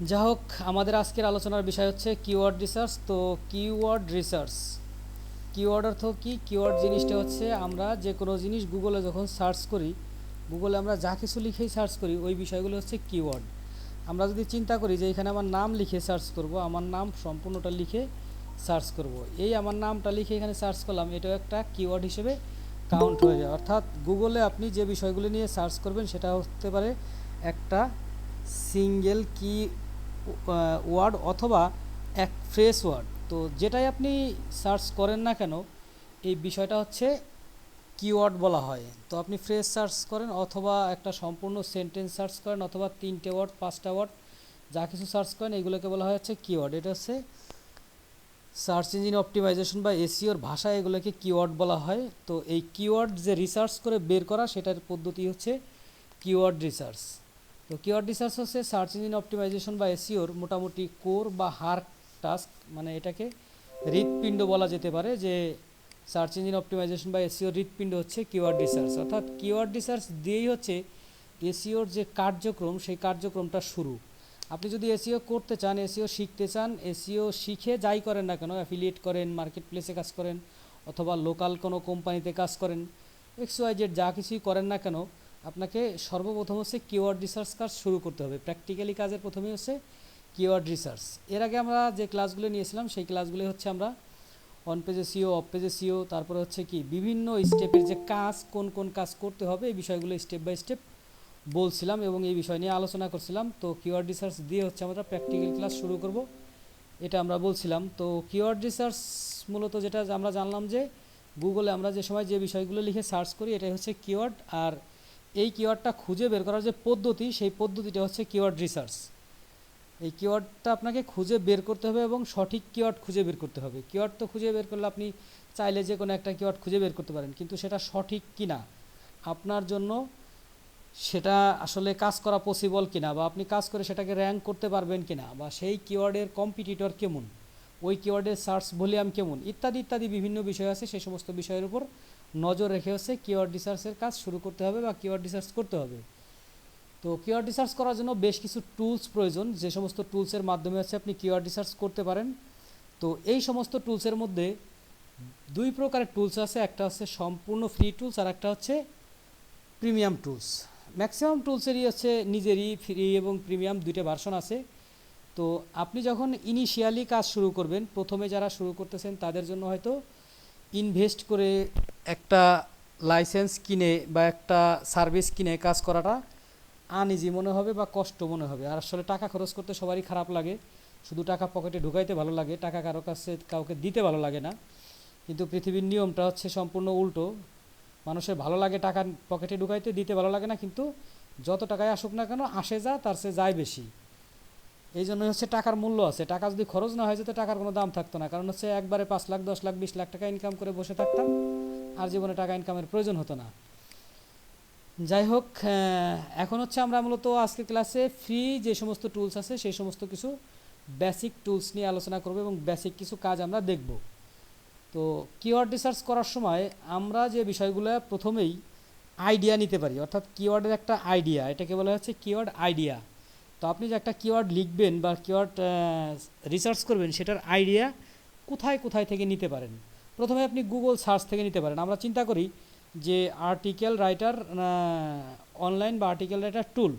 যা হোক, আমাদের আজকের আলোচনার বিষয় হচ্ছে কিওয়ার্ড রিসার্চ। তো কিওয়ার্ড রিসার্চ, কিওয়ার্ড অর্থ কি? কিওয়ার্ড জিনিসটা হচ্ছে আমরা যে কোনো জিনিস গুগলে যখন সার্চ করি, গুগলে আমরা যা কিছু লিখেই সার্চ করি ওই বিষয়গুলো হচ্ছে কিওয়ার্ড। আমরা যদি চিন্তা করি যে এখানে আমার নাম লিখে সার্চ করব, আমার নাম সম্পূর্ণটা লিখে সার্চ করব, এই আমার নামটা লিখে এখানে সার্চ করলাম, এটাও একটা কিওয়ার্ড হিসেবে কাউন্ট হয়ে যায়। অর্থাৎ গুগলে আপনি যে বিষয়গুলি নিয়ে সার্চ করবেন সেটা হতে পারে একটা সিঙ্গেল কি ওয়ার্ড অথবা এক ফ্রেশ ওয়ার্ড। তো যেটাই আপনি সার্চ করেন না কেন, এই বিষয়টা হচ্ছে কিওয়ার্ড বলা হয়। তো আপনি ফ্রেজ সার্চ করেন অথবা একটা সম্পূর্ণ সেন্টেন্স সার্চ করেন অথবা 3টে ওয়ার্ড 5টা ওয়ার্ড যা কিছু সার্চ করেন এগুলোকে বলা হয় হচ্ছে কিওয়ার্ড। এটা হচ্ছে সার্চ ইঞ্জিন অপটিমাইজেশন বা এসইওর ভাষায় এগুলোকে কিওয়ার্ড বলা হয়। তো এই কিওয়ার্ড যে রিসার্চ করে বের করা সেটার পদ্ধতি হচ্ছে কিওয়ার্ড রিসার্চ। তো কিওয়ার্ড রিসার্চ হচ্ছে সার্চ ইঞ্জিন অপটিমাইজেশন বা এসইওর মোটামুটি কোর বা হার্ক টাস্ক, মানে এটাকে হৃৎপিণ্ড বলা যেতে পারে। যে সার্চ ইঞ্জিন অপটিমাইজেশন বা এসইওর হৃৎপিণ্ড হচ্ছে কিওয়ার্ড রিসার্চ। অর্থাৎ কিওয়ার্ড রিসার্চ দিয়েই হচ্ছে এসইওর যে কার্যক্রম সেই কার্যক্রমটা শুরু। আপনি যদি এসইও করতে চান, এসইও শিখতে চান, এসইও শিখে যাই করেন না কেন, অ্যাফিলিয়েট করেন, মার্কেট প্লেসে কাজ করেন অথবা লোকাল কোনো কোম্পানিতে কাজ করেন, XYZ যা কিছুই করেন না কেন, আপনাকে সর্বপ্রথম হচ্ছে কিওয়ার্ড রিসার্চ কাজ শুরু করতে হবে। প্র্যাকটিক্যালি কাজের প্রথমেই হচ্ছে কিওয়ার্ড রিসার্চ। এর আগে আমরা যে ক্লাসগুলো নিয়েছিলাম সেই ক্লাসগুলো হচ্ছে আমরা অন পেজে সিও, অফ পেজে সিও, তারপরে হচ্ছে কি বিভিন্ন স্টেপের যে কাজ, কোন কোন কাজ করতে হবে এই বিষয়গুলো স্টেপ বাই স্টেপ বলছিলাম এবং এই বিষয় নিয়ে আলোচনা করছিলাম। তো কিওয়ার্ড রিসার্চ দিয়ে হচ্ছে আমরা প্র্যাকটিক্যাল ক্লাস শুরু করব, এটা আমরা বলছিলাম। তো কিওয়ার্ড রিসার্চ মূলত যেটা আমরা জানলাম যে গুগলে আমরা যে সময় যে বিষয়গুলো লিখে সার্চ করি এটাই হচ্ছে কিওয়ার্ড, আর এই কিওয়ার্ডটা খুঁজে বের করার যে পদ্ধতি সেই পদ্ধতিটা হচ্ছে কিওয়ার্ড রিসার্চ। এই কিওয়ার্ডটা আপনাকে খুঁজে বের করতে হবে এবং সঠিক কিওয়ার্ড খুঁজে বের করতে হবে। কিওয়ার্ড তো খুঁজে বের করলে আপনি চাইলে যে কোনো একটা কিওয়ার্ড খুঁজে বের করতে পারেন, কিন্তু সেটা সঠিক কিনা, আপনার জন্য সেটা আসলে কাজ করা পসিবল কিনা, বা আপনি কাজ করে সেটাকে র্যাঙ্ক করতে পারবেন কিনা, বা সেই কিওয়ার্ডের কম্পিটিটর কেমন, ওই কিওয়ার্ডের সার্চ ভলিউম কেমন, ইত্যাদি ইত্যাদি বিভিন্ন বিষয় আছে। সেই সমস্ত বিষয়ের উপর নজর রেখে হচ্ছে কিওয়ার্ড রিসার্চের কাজ শুরু করতে হবে বা কিওয়ার্ড রিসার্চ করতে হবে। তো কিওয়ার্ড রিসার্চ করার জন্য বেশ কিছু টুলস প্রয়োজন, যে সমস্ত টুলসের মাধ্যমে হচ্ছে আপনি কিওয়ার্ড রিসার্চ করতে পারেন। তো এই সমস্ত টুলসের মধ্যে দুই প্রকারের টুলস আছে, একটা হচ্ছে সম্পূর্ণ ফ্রি টুলস আর একটা হচ্ছে প্রিমিয়াম টুলস। ম্যাক্সিমাম টুলসেরই হচ্ছে নিজেরই ফ্রি এবং প্রিমিয়াম দুইটা ভার্সন আছে। তো আপনি যখন ইনিশিয়ালি কাজ শুরু করবেন, প্রথমে যারা শুরু করতেছেন তাদের জন্য হয়তো ইনভেস্ট করে একটা লাইসেন্স কিনে বা একটা সার্ভিস কিনে কাজ করাটা আনইজি মনে হবে বা কষ্ট মনে হবে। আর আসলে টাকা খরচ করতে সবারই খারাপ লাগে, শুধু টাকা পকেটে ঢুকাইতে ভালো লাগে, টাকা কারো কাছে কাউকে দিতে ভালো লাগে না। কিন্তু পৃথিবীর নিয়মটা হচ্ছে সম্পূর্ণ উল্টো। মানুষের ভালো লাগে টাকা পকেটে ঢুকাইতে, দিতে ভালো লাগে না, কিন্তু যত টাকায় আসুক না কেন আসে যা তার চেয়ে যায় বেশি। এই জন্যই হচ্ছে টাকার মূল্য আছে। টাকা যদি খরচ না হয়ে যেত টাকার কোনো দাম থাকতো না, কারণ হচ্ছে একবারে 5 লাখ 10 লাখ 20 লাখ টাকা ইনকাম করে বসে থাকতাম, আর জীবনে টাকা ইনকামের প্রয়োজন হতো না। যাই হোক, এখন হচ্ছে আমরা মূলত আজকের ক্লাসে ফ্রি যে সমস্ত টুলস আছে সেই সমস্ত কিছু বেসিক টুলস নিয়ে আলোচনা করব এবং বেসিক কিছু কাজ আমরা দেখব। তো কিওয়ার্ড রিসার্চ করার সময় আমরা যে বিষয়গুলো প্রথমেই আইডিয়া নিতে পারি, অর্থাৎ কিওয়ার্ডের একটা আইডিয়া, এটাকে বলা হচ্ছে কিওয়ার্ড আইডিয়া। তো আপনি যে একটা কিওয়ার্ড লিখবেন বা কিওয়ার্ড রিসার্চ করবেন সেটার আইডিয়া কোথায় কোথায় থেকে নিতে পারেন। প্রথমে আপনি গুগল সার্চ থেকে নিতে পারেন। আমরা চিন্তা করি যে আর্টিকেল রাইটার অনলাইন বা আর্টিকেল রাইটার টুল।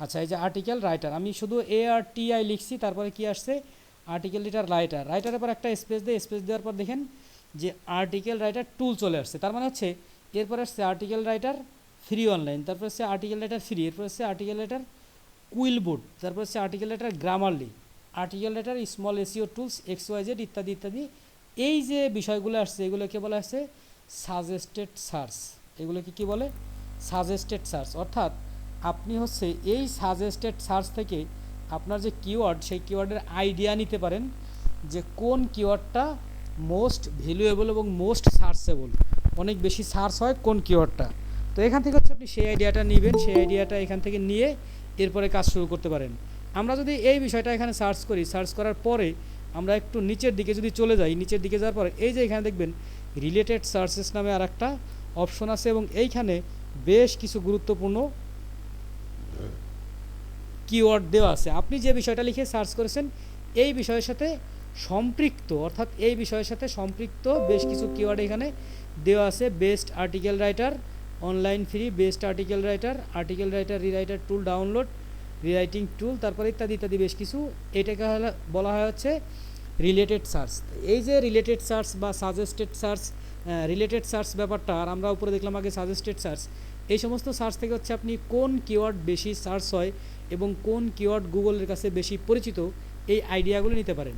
আচ্ছা, এই যে আর্টিকেল রাইটার, আমি শুধু ARTI লিখছি, তারপরে কি আসছে আর্টিকেল রাইটার, রাইটারের পর একটা স্পেস দিয়ে স্পেস দেওয়ার পর দেখেন যে আর্টিকেল রাইটার টুল চলে আসছে। তার মানে হচ্ছে এরপর আসছে আর্টিকেল রাইটার ফ্রি অনলাইন, তারপর হচ্ছে আর্টিকেল রাইটার ফ্রি, এরপর হচ্ছে আর্টিকেল রাইটার কুইলবোর্ড, তারপর হচ্ছে article writer Grammarly, article writer small SEO tools XYZ ইত্যাদি ইত্যাদি। এই যে বিষয়গুলো আসছে এগুলোকে বলা আছে সাজেস্টেড সার্চ। এগুলোকে কি বলে? Suggested search. অর্থাৎ আপনি হচ্ছে এই সাজেস্টেড সার্চ থেকে আপনার যে কিওয়ার্ড সেই কিওয়ার্ডের আইডিয়া নিতে পারেন যে কোন কিওয়ার্ডটা মোস্ট ভ্যালুয়েবল এবং মোস্ট সার্চেবল, অনেক বেশি সার্চ হয় কোন কিওয়ার্ডটা। তো এখান থেকে হচ্ছে আপনি সেই আইডিয়াটা নেবেন, সেই আইডিয়াটা এখান থেকে নিয়ে এরপরে কাজ শুরু করতে পারেন। আমরা যদি এই বিষয়টা এখানে সার্চ করি, সার্চ করার পরে আমরা একটু নিচের দিকে যদি চলে যাই, নিচের দিকে যাওয়ার পরে এই যে এখানে দেখবেন রিলেটেড সার্চেস নামে আর একটা অপশন আছে এবং এইখানে বেশ কিছু গুরুত্বপূর্ণ কিওয়ার্ড দেওয়া আছে। আপনি যে বিষয়টা লিখে সার্চ করেছেন এই বিষয়ের সাথে সম্পৃক্ত, অর্থাৎ এই বিষয়ের সাথে সম্পৃক্ত বেশ কিছু কিওয়ার্ড এখানে দেওয়া আছে। Best article writer, online free, best article writer rewriter tool download, rewriting tool, তারপরে ইত্যাদি ইত্যাদি বেশ কিছু। এটাকে বলা হয় হচ্ছে রিলেটেড সার্চ। এই যে রিলেটেড সার্চ বা সাজেস্টেড সার্চ, রিলেটেড সার্চ ব্যাপারটা, আর আমরা উপরে দেখলাম আগে সাজেস্টেড সার্চ। এই সমস্ত সার্চ থেকে হচ্ছে আপনি কোন কিওয়ার্ড বেশি সার্চ হয় এবং কোন কিওয়ার্ড গুগলের কাছে বেশি পরিচিত, এই আইডিয়াগুলো নিতে পারেন।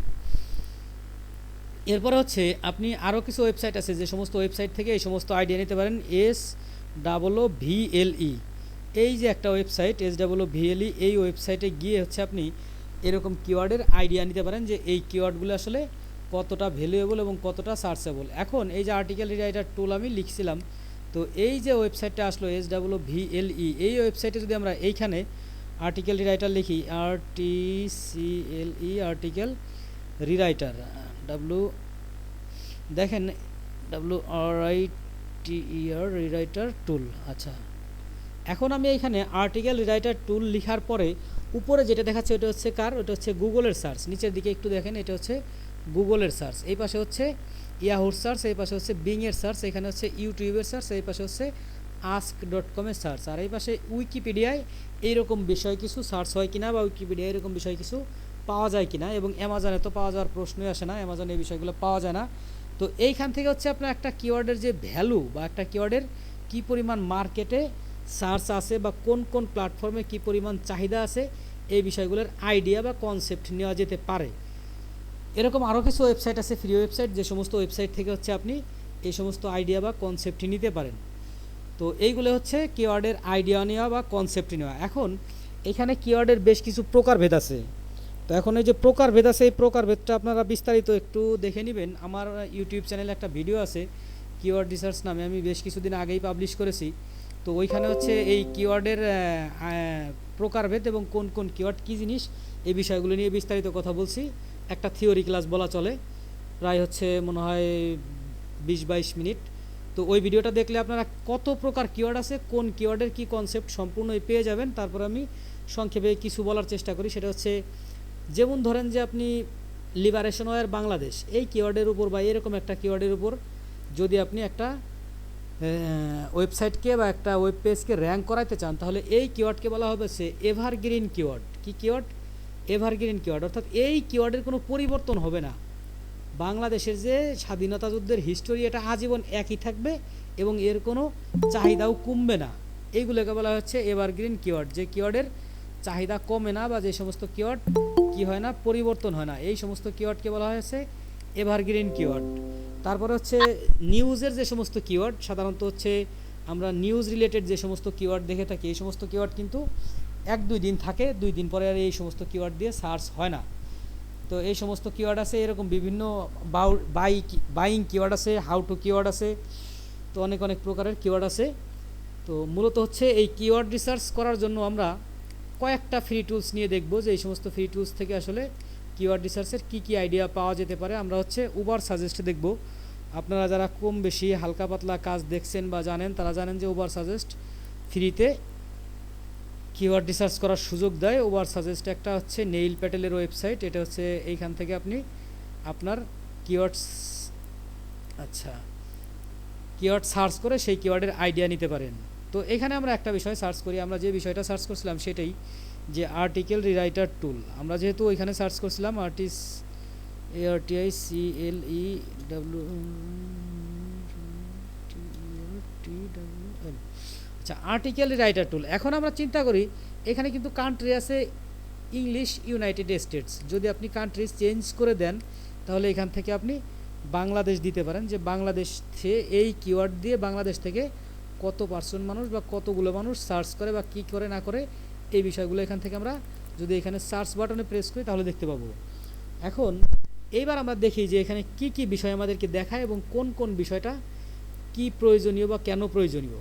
এরপরে হচ্ছে আপনি আরও কিছু ওয়েবসাইট আছে যে সমস্ত ওয়েবসাইট থেকে এই সমস্ত আইডিয়া নিতে পারেন। SOOVLE, এই যে একটা ওয়েবসাইট SOOVLE, এই ওয়েবসাইটে গিয়ে হচ্ছে আপনি এরকম কিওয়ার্ডের আইডিয়া নিতে পারেন যে এই কিওয়ার্ডগুলো আসলে কতটা ভ্যালুয়েবল এবং কতটা সার্চেবল। এখন এই যে আর্টিকেল রিরাইটার টুল আমি লিখছিলাম, তো এই যে ওয়েবসাইটটা আসলো SOOVLE, এই ওয়েবসাইটে যদি আমরা এইখানে আর্টিকেল রিরাইটার লিখি, RTCLE আর্টিকেল রিরাইটার, দেখেন WRITER রিরাইটার টুল। আচ্ছা, এখন আমি এইখানে আর্টিকেল রিরাইটার টুল লেখার পরে উপরে যেটা দেখাচ্ছে ওটা হচ্ছে কার, ওটা হচ্ছে গুগলের সার্চ। নিচের দিকে একটু দেখেন, এটা হচ্ছে গুগলের সার্চ। এই পাশে হচ্ছে ইয়াহুর সার্চ, এই পাশে হচ্ছে বিংয়ের সার্চ, এখানে হচ্ছে ইউটিউবের সার্চ, এই পাশে হচ্ছে ask.com-এর সার্চ, আর এই পাশে উইকিপিডিয়ায় এইরকম বিষয় কিছু সার্চ হয় কিনা বা উইকিপিডিয়ায় এরকম বিষয় কিছু পাওয়া যায় কিনা, এবং অ্যামাজনে তো পাওয়া যাওয়ার প্রশ্নই আসে না, অ্যামাজনে এই বিষয়গুলো পাওয়া যায় না। তো এইখান থেকে হচ্ছে আপনার একটা কিওয়ার্ডের যে ভ্যালু বা একটা কিওয়ার্ডের কী পরিমাণ মার্কেটে সার্চ আছে বা কোন কোন প্ল্যাটফর্মে কী পরিমাণ চাহিদা আছে, এই বিষয়গুলোর আইডিয়া বা কনসেপ্ট নেওয়া যেতে পারে। এরকম আরও কিছু ওয়েবসাইট আছে, ফ্রি ওয়েবসাইট, যে সমস্ত ওয়েবসাইট থেকে হচ্ছে আপনি এই সমস্ত আইডিয়া বা কনসেপ্টটি নিতে পারেন। তো এইগুলো হচ্ছে কিওয়ার্ডের আইডিয়া নেওয়া বা কনসেপ্ট নেওয়া। এখন এখানে কিওয়ার্ডের বেশ কিছু প্রকারভেদ আছে। তো এখন এই যে প্রকারভেদ আছে, এই প্রকারভেদটা আপনারা বিস্তারিত একটু দেখে নেবেন। আমার ইউটিউব চ্যানেলে একটা ভিডিও আছে কিওয়ার্ড রিসার্চ নামে, আমি বেশ কিছুদিন আগেই পাবলিশ করেছি। তো ওইখানে হচ্ছে এই কিওয়ার্ডের প্রকারভেদ এবং কোন কোন কিওয়ার্ড কী জিনিস, এই বিষয়গুলো নিয়ে বিস্তারিত কথা বলছি। একটা থিওরি ক্লাস বলা চলে, প্রায় হচ্ছে মনে হয় 20-22 মিনিট। তো ওই ভিডিওটা দেখলে আপনারা কত প্রকার কিওয়ার্ড আছে, কোন কিওয়ার্ডের কী কনসেপ্ট সম্পূর্ণই পেয়ে যাবেন। তারপর আমি সংক্ষেপে কিছু বলার চেষ্টা করি। সেটা হচ্ছে, যেমন ধরেন যে আপনি লিবারেশন ওয়ার বাংলাদেশ, এই কিওয়ার্ডের উপর বা এরকম একটা কিওয়ার্ডের উপর যদি আপনি একটা ওয়েবসাইটকে বা একটা ওয়েব পেজকে র্যাঙ্ক করাইতে চান, তাহলে এই কিওয়ার্ডকে বলা হবে সে এভারগ্রিন কিওয়ার্ড। কি কিওয়ার্ড? এভারগ্রিন কিওয়ার্ড, অর্থাৎ এই কিওয়ার্ডের কোনো পরিবর্তন হবে না। বাংলাদেশের যে স্বাধীনতা যুদ্ধের হিস্টোরি, এটা আজীবন একই থাকবে এবং এর কোনো চাহিদাও কমবে না। এইগুলোকে বলা হচ্ছে এভারগ্রিন কিওয়ার্ড, যে কিওয়ার্ডের চাহিদা কমে না বা যে সমস্ত কিওয়ার্ড কি হয় না, পরিবর্তন হয় না, এই সমস্ত কিওয়ার্ডকে বলা হয়েছে এভারগ্রিন কিওয়ার্ড। তারপরে হচ্ছে নিউজের যে সমস্ত কিওয়ার্ড, সাধারণত হচ্ছে আমরা নিউজ রিলেটেড যে সমস্ত কিওয়ার্ড দেখে থাকি, এই সমস্ত কিওয়ার্ড কিন্তু 1-2 দিন থাকে, 2 দিন পরে আর এই সমস্ত কিওয়ার্ড দিয়ে সার্চ হয় না। তো এই সমস্ত কিওয়ার্ড আছে, এরকম বিভিন্ন বাইং কিওয়ার্ড আছে, হাউ টু কিওয়ার্ড আছে, তো অনেক অনেক প্রকারের কিওয়ার্ড আছে। তো মূলত হচ্ছে এই কিওয়ার্ড রিসার্চ করার জন্য আমরা কয়েকটা ফ্রি টুলস নিয়ে দেখব, যে এই সমস্ত ফ্রি টুলস থেকে আসলে কিওয়ার্ড রিসার্চের কী কী আইডিয়া পাওয়া যেতে পারে। আমরা হচ্ছে উবার সাজেস্ট দেখব। আপনারা যারা কম বেশি হালকা পাতলা কাজ দেখছেন বা জানেন, তারা জানেন যে উবার সাজেস্ট ফ্রিতে কিওয়ার্ড রিসার্চ করার সুযোগ দেয়। উবার সাজেস্ট একটা হচ্ছে নেইল প্যাটেলের ওয়েবসাইট, এটা হচ্ছে এইখান থেকে আপনি আপনার কিওয়ার্ড সার্চ করে সেই কিওয়ার্ডের আইডিয়া নিতে পারেন। তো এখানে আমরা একটা বিষয় সার্চ করি, আমরা যে বিষয়টা সার্চ করছিলাম সেটাই, যে আর্টিকেল রিরাইটার টুল। আমরা যেহেতু ওইখানে সার্চ করছিলাম আচ্ছা, আর্টিকেল রিরাইটার টুল। এখন আমরা চিন্তা করি, এখানে কিন্তু কান্ট্রি আছে ইংলিশ ইউনাইটেড স্টেটস। যদি আপনি কান্ট্রি চেঞ্জ করে দেন, তাহলে এখান থেকে আপনি বাংলাদেশ দিতে পারেন, যে বাংলাদেশে এই কিওয়ার্ড দিয়ে বাংলাদেশ থেকে কত পার্সেন্ট মানুষ বা কতগুলো মানুষ সার্চ করে বা কী করে না করে, এই বিষয়গুলো এখান থেকে আমরা যদি এখানে সার্চ বাটনে প্রেস করি তাহলে দেখতে পাবো। এখন এইবার আমরা দেখি যে এখানে কি কি বিষয় আমাদেরকে দেখায় এবং কোন কোন বিষয়টা কি প্রয়োজনীয় বা কেন প্রয়োজনীয়।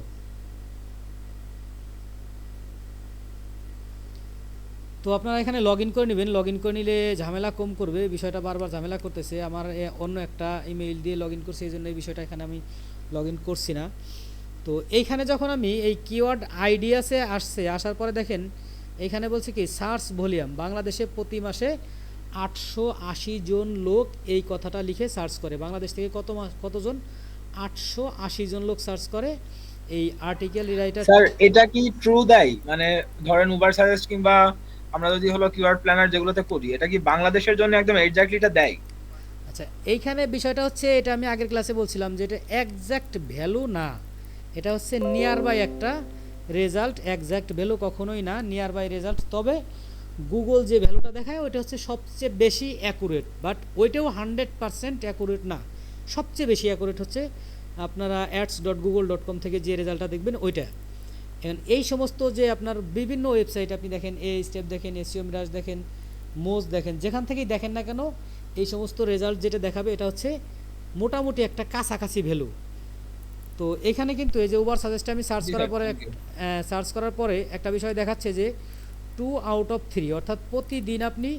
তো আপনারা এখানে লগ ইন করে নেবেন। লগ ইন করে নিলে ঝামেলা কম করবে, বিষয়টা বারবার ঝামেলা করতেছে। আমার অন্য একটা ইমেইল দিয়ে লগ ইন করছি, এই জন্য এই বিষয়টা এখানে আমি লগ ইন করছি না। তো এইখানে যখন আমি এই কিওয়ার্ড আইডিয়াসে আসার পরে দেখেন এখানে বলছে কি সার্চ ভলিউম, বাংলাদেশে প্রতি মাসে 880 জন লোক এই কথাটা লিখে সার্চ করে। বাংলাদেশ থেকে কতজন? 880 জন লোক সার্চ করে এই আর্টিকেল রাইটার। স্যার এটা কি ট্রু দেয়? মানে ধরেন উবার সাজেস্ট কিংবা আমরা যদি হলো কিওয়ার্ড প্ল্যানার যেগুলোতে করি, এটা কি বাংলাদেশের জন্য একদম এক্স্যাক্টলি এটা দেয়? আচ্ছা, এইখানে বিষয়টা হচ্ছে, এটা আমি আগের ক্লাসে বলছিলাম যে এটা এক্স্যাক্ট ভ্যালু না, এটা হচ্ছে নিয়ার বাই একটা রেজাল্ট, এক্স্যাক্ট ভ্যালু কখনোই না, নিয়ার বাই রেজাল্ট। তবে গুগল যে ভ্যালুটা দেখায় ওইটা হচ্ছে সবচেয়ে বেশি অ্যাকুরেট, বাট ওইটাও 100% অ্যাকুরেট না। সবচেয়ে বেশি অ্যাকুরেট হচ্ছে আপনারা ads.google.com থেকে যে রেজাল্টটা দেখবেন ওইটা। এখন এই সমস্ত যে আপনার বিভিন্ন ওয়েবসাইট আপনি দেখেন, এ স্টেপ দেখেন, এসইও মিরাজ দেখেন, মোজ দেখেন, যেখান থেকেই দেখেন না কেন এই সমস্ত রেজাল্ট যেটা দেখাবে এটা হচ্ছে মোটামুটি একটা কাছাকাছি ভ্যালু। তো এখানে কিন্তু এই যে উবার সাজেস্টে আমি সার্চ করার পরে একটা বিষয় দেখাচ্ছে যে 2 আউট অফ 3, অর্থাৎ প্রতিদিন আপনি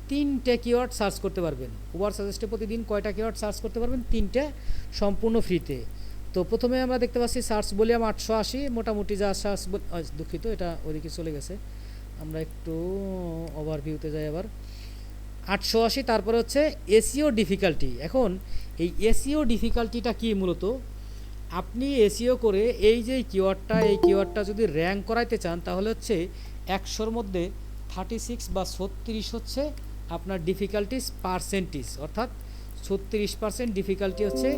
3টে কিওয়ার্ড সার্চ করতে পারবেন। উবার সাজেস্টে প্রতিদিন কয়টা কিওয়ার্ড সার্চ করতে পারবেন? 3টে, সম্পূর্ণ ফ্রিতে। তো প্রথমে আমরা দেখতে পাচ্ছি সার্চ ভলিউম 880, মোটামুটি যা সার্চ, দুঃখিত এটা ওইদিকে চলে গেছে, আমরা একটু ওভারভিউতে যাই আবার। 880, তারপরে হচ্ছে এসইও ডিফিকাল্টি। এখন এই এসইও ডিফিকাল্টিটা কি? মূলত আপনি এসইও করে এই যে কিওয়ার্ডটা যদি র্যাঙ্ক করাইতে চান তাহলে হচ্ছে 100-র মধ্যে 36 বা 36 হচ্ছে আপনার ডিফিকাল্টিস পার্সেন্টেজ, অর্থাৎ 36% ডিফিকাল্টি হচ্ছে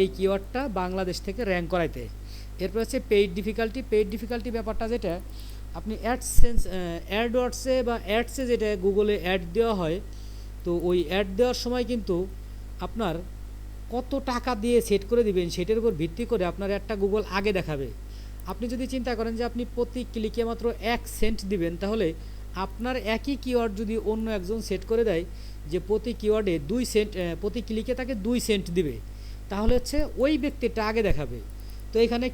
এই কিওয়ার্ডটা বাংলাদেশ থেকে র্যাঙ্ক করাইতে। এরপর হচ্ছে পেইড ডিফিকাল্টি ব্যাপারটা, যেটা আপনি অ্যাডওয়ার্ডসে বা অ্যাডসে যেটা গুগলে অ্যাড দেওয়া হয়, তো ওই অ্যাড দেওয়ার সময় কিন্তু আপনার কত টাকা দিয়ে সেট করে দিবেন সেটার উপর ভিত্তি করে আপনার একটা গুগল আগে দেখাবে। আপনি যদি চিন্তা করেন যে আপনি প্রতি ক্লিকে মাত্র 1 সেন্ট দিবেন, তাহলে আপনার একই কিওয়ার্ড যদি অন্য একজন সেট করে দেয় যে প্রতি কিওয়ার্ডে 2 সেন্ট, প্রতি ক্লিকে তাকে 2 সেন্ট দিবে, তাহলে হচ্ছে ওই ব্যক্তিটা আগে দেখাবে। তো এখানে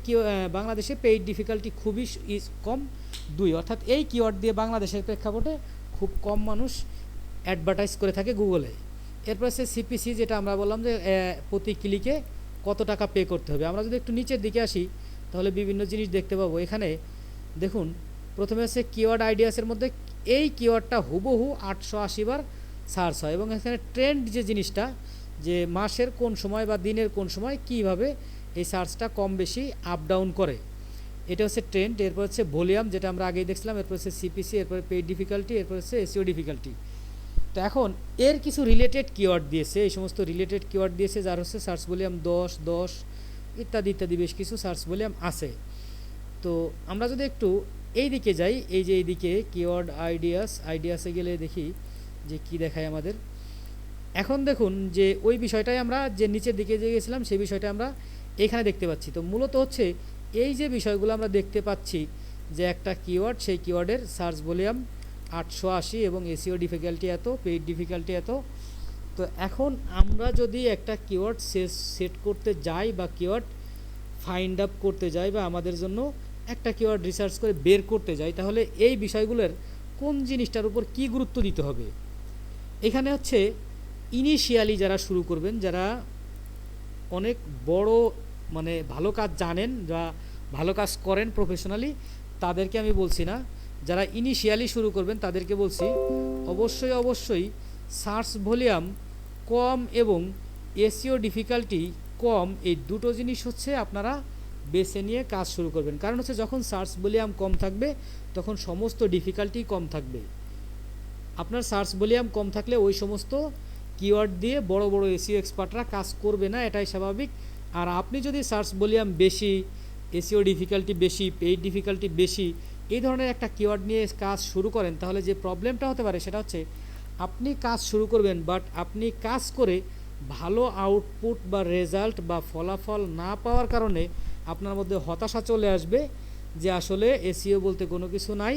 বাংলাদেশে পেইড ডিফিকাল্টি খুবই কম, 2, অর্থাৎ এই কিওয়ার্ড দিয়ে বাংলাদেশের প্রেক্ষাপটে খুব কম মানুষ অ্যাডভার্টাইজ করে থাকে গুগলে। এরপর হচ্ছে সিপিসি, যেটা আমরা বললাম যে প্রতি ক্লিকে কত টাকা পে করতে হবে। আমরা যদি একটু নিচের দিকে আসি তাহলে বিভিন্ন জিনিস দেখতে পাবো। এখানে দেখুন, প্রথমে হচ্ছে কিওয়ার্ড আইডিয়াসের মধ্যে এই কিওয়ার্ডটা হুবহু 880 বার সার্চ হয়, এবং এখানে ট্রেন্ড যে জিনিসটা, যে মাসের কোন সময় বা দিনের কোন সময় কীভাবে এই সার্চটা কম বেশি আপ ডাউন করে, এটা হচ্ছে ট্রেন্ড। এরপর হচ্ছে ভলিউম, যেটা আমরা আগেই দেখছিলাম। এরপর হচ্ছে সিপিসি, এরপর পেইড ডিফিকাল্টি, এরপর হচ্ছে এসইও ডিফিকাল্টি। তো এখন এর কিছু রিলেটেড কিওয়ার্ড দিয়েছে, এই সমস্ত রিলেটেড কিওয়ার্ড দিয়েছে, যার হচ্ছে সার্চ ভলিউম 10 ইত্যাদি ইত্যাদি বেশ কিছু সার্চ ভলিউম আছে। তো আমরা যদি একটু এই দিকে যাই, এই যে এইদিকে কিওয়ার্ড আইডিয়াসে গেলে দেখি যে কি দেখায় আমাদের। এখন দেখুন যে ওই বিষয়টাই আমরা যে নিচের দিকে যে গেছিলাম সেই বিষয়টা আমরা এখানে দেখতে পাচ্ছি। তো মূলত হচ্ছে এই যে বিষয়গুলো আমরা দেখতে পাচ্ছি যে একটা কিওয়ার্ড, সেই কিওয়ার্ডের সার্চ ভলিউম 880 এবং এসইও ডিফিকাল্টি এত, পেইড ডিফিকাল্টি এত। তো এখন আমরা যদি একটা কিওয়ার্ড সেট করতে যাই বা কিওয়ার্ড ফাইন্ড আপ করতে যাই বা আমাদের জন্য একটা কিওয়ার্ড রিসার্চ করে বের করতে যাই, তাহলে এই বিষয়গুলোর কোন জিনিসটার উপর কি গুরুত্ব দিতে হবে? এখানে হচ্ছে ইনিশিয়ালি যারা শুরু করবেন, যারা অনেক বড় মানে ভালো কাজ জানেন বা ভালো কাজ করেন প্রফেশনালি, তাদেরকে আমি বলছি না। যারা ইনিশিয়ালি শুরু করবেন তাদেরকে বলছি অবশ্যই সার্চ ভলিউম কম এবং এসইও ডিফিকাল্টি কম, এই দুটো জিনিস হচ্ছে আপনারা বেছে নিয়ে কাজ শুরু করবেন। কারণ হচ্ছে যখন সার্চ ভলিউম কম থাকবে তখন সমস্ত ডিফিকাল্টি কম থাকবে। আপনার সার্চ ভলিউম কম থাকলে ওই সমস্ত কিওয়ার্ড দিয়ে বড় বড় এসইও এক্সপার্টরা কাজ করবে না, এটাই স্বাভাবিক। আর আপনি যদি সার্চ ভলিউম বেশি, এসইও ডিফিকাল্টি বেশি, পেইড ডিফিকাল্টি বেশি, এই ধরনের একটা কিওয়ার্ড নিয়ে কাজ শুরু করেন, তাহলে যে প্রবলেমটা হতে পারে সেটা হচ্ছে আপনি কাজ শুরু করবেন, বাট আপনি কাজ করে ভালো আউটপুট বা রেজাল্ট বা ফলাফল না পাওয়ার কারণে আপনার মধ্যে হতাশা চলে আসবে যে আসলে এসইও বলতে কোনো কিছু নাই,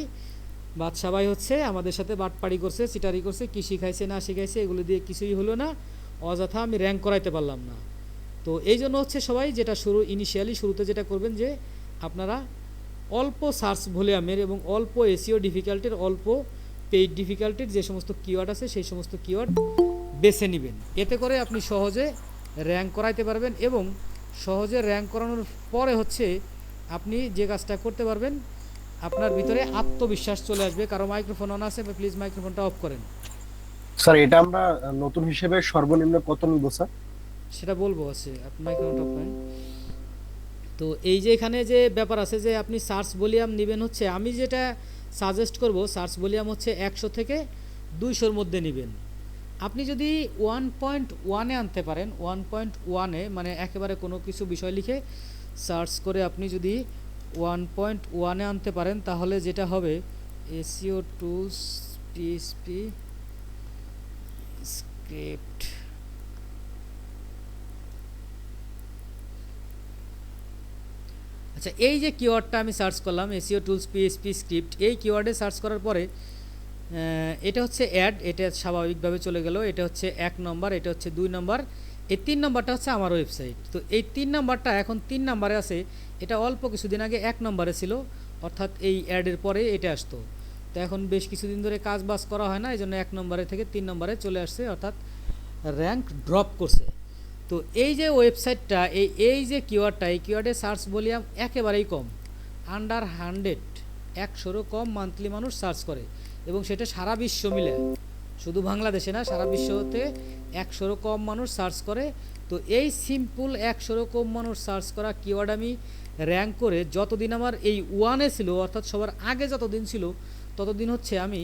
বাদশা ভাই হচ্ছে আমাদের সাথে বাটপাড়ি করছে, চিটারি করছে, কী শিখাইছে না শিখাইছে এগুলো দিয়ে কিছুই হলো না, অযথা আমি র্যাঙ্ক করাইতে পারলাম না। তো এই জন্য হচ্ছে সবাই যেটা ইনিশিয়ালি শুরুতে যেটা করবেন যে আপনারা অল্প সার্চ ভলিউমের এবং অল্প এসইও ডিফিকাল্টির, অল্প পেইড ডিফিকাল্টির যে সমস্ত কিওয়ার্ড আছে সেই সমস্ত কিওয়ার্ড বেছে নেবেন। এতে করে আপনি সহজে র্যাঙ্ক করাইতে পারবেন, এবং সহজে র্যাঙ্ক করানোর পরে হচ্ছে আপনি যে কাজটা করতে পারবেন আপনার ভিতরে আত্মবিশ্বাস চলে আসবে। কারো মাইক্রোফোন অন আছে, প্লিজ মাইক্রোফোনটা অফ করেন। স্যার এটা আমরা নতুন হিসেবে সর্বনিম্ন কত নিব স্যার? সেটা বলবো আছে, আপনি মাইক্রোফোনটা অফ করেন। তো এই যে এখানে যে ব্যাপার আছে যে আপনি সার্চ ভলিউম নেবেন হচ্ছে, আমি যেটা সাজেস্ট করব সার্চ ভলিউম হচ্ছে 100 থেকে 200-র মধ্যে নেবেন। আপনি যদি 1.1-এ আনতে পারেন, 1.1-এ মানে একেবারে কোনো কিছু বিষয় লিখে সার্চ করে আপনি যদি 1.1-এ আনতে পারেন, তাহলে যেটা হবে এসইও টুলস পিএইচপি স্ক্রিপ্ট। আচ্ছা, এই যে কিওয়ার্ডটা আমি সার্চ করলাম এসইও টুলস পিএইচপি স্ক্রিপ্ট, এই কিওয়ার্ডে সার্চ করার পরে এটা হচ্ছে অ্যাড, এটা স্বাভাবিকভাবে চলে গেল। এটা হচ্ছে 1 নম্বর, এটা হচ্ছে 2 নম্বর, এই 3 নম্বরটা হচ্ছে আমার ওয়েবসাইট। তো এই 3 নম্বরটা এখন 3 নম্বরে আছে, এটা অল্প কিছুদিন আগে 1 নম্বরে ছিল, অর্থাৎ এই অ্যাডের পরে এটা আসতো। তো এখন বেশ কিছুদিন ধরে কাজ বাজ করা হয় না, এই জন্য 1 নম্বরে থেকে 3 নম্বরে চলে আসছে, অর্থাৎ র্যাঙ্ক ড্রপ করছে। তো এই যে ওয়েবসাইটটা, এই যে কিওয়ার্ডটা, এই কিওয়ার্ডে সার্চ ভলিউম একেবারেই কম, আন্ডার 100, 100-রও কম মান্থলি মানুষ সার্চ করে, এবং সেটা সারা বিশ্ব মিলে, শুধু বাংলাদেশে না, সারা বিশ্বতে 100-রও কম মানুষ সার্চ করে। তো এই সিম্পল 100-রও কম মানুষ সার্চ করা কিওয়ার্ড আমি র্যাঙ্ক করে যতদিন আমার এই ওয়ানে ছিল, অর্থাৎ সবার আগে যতদিন ছিল, ততদিন হচ্ছে আমি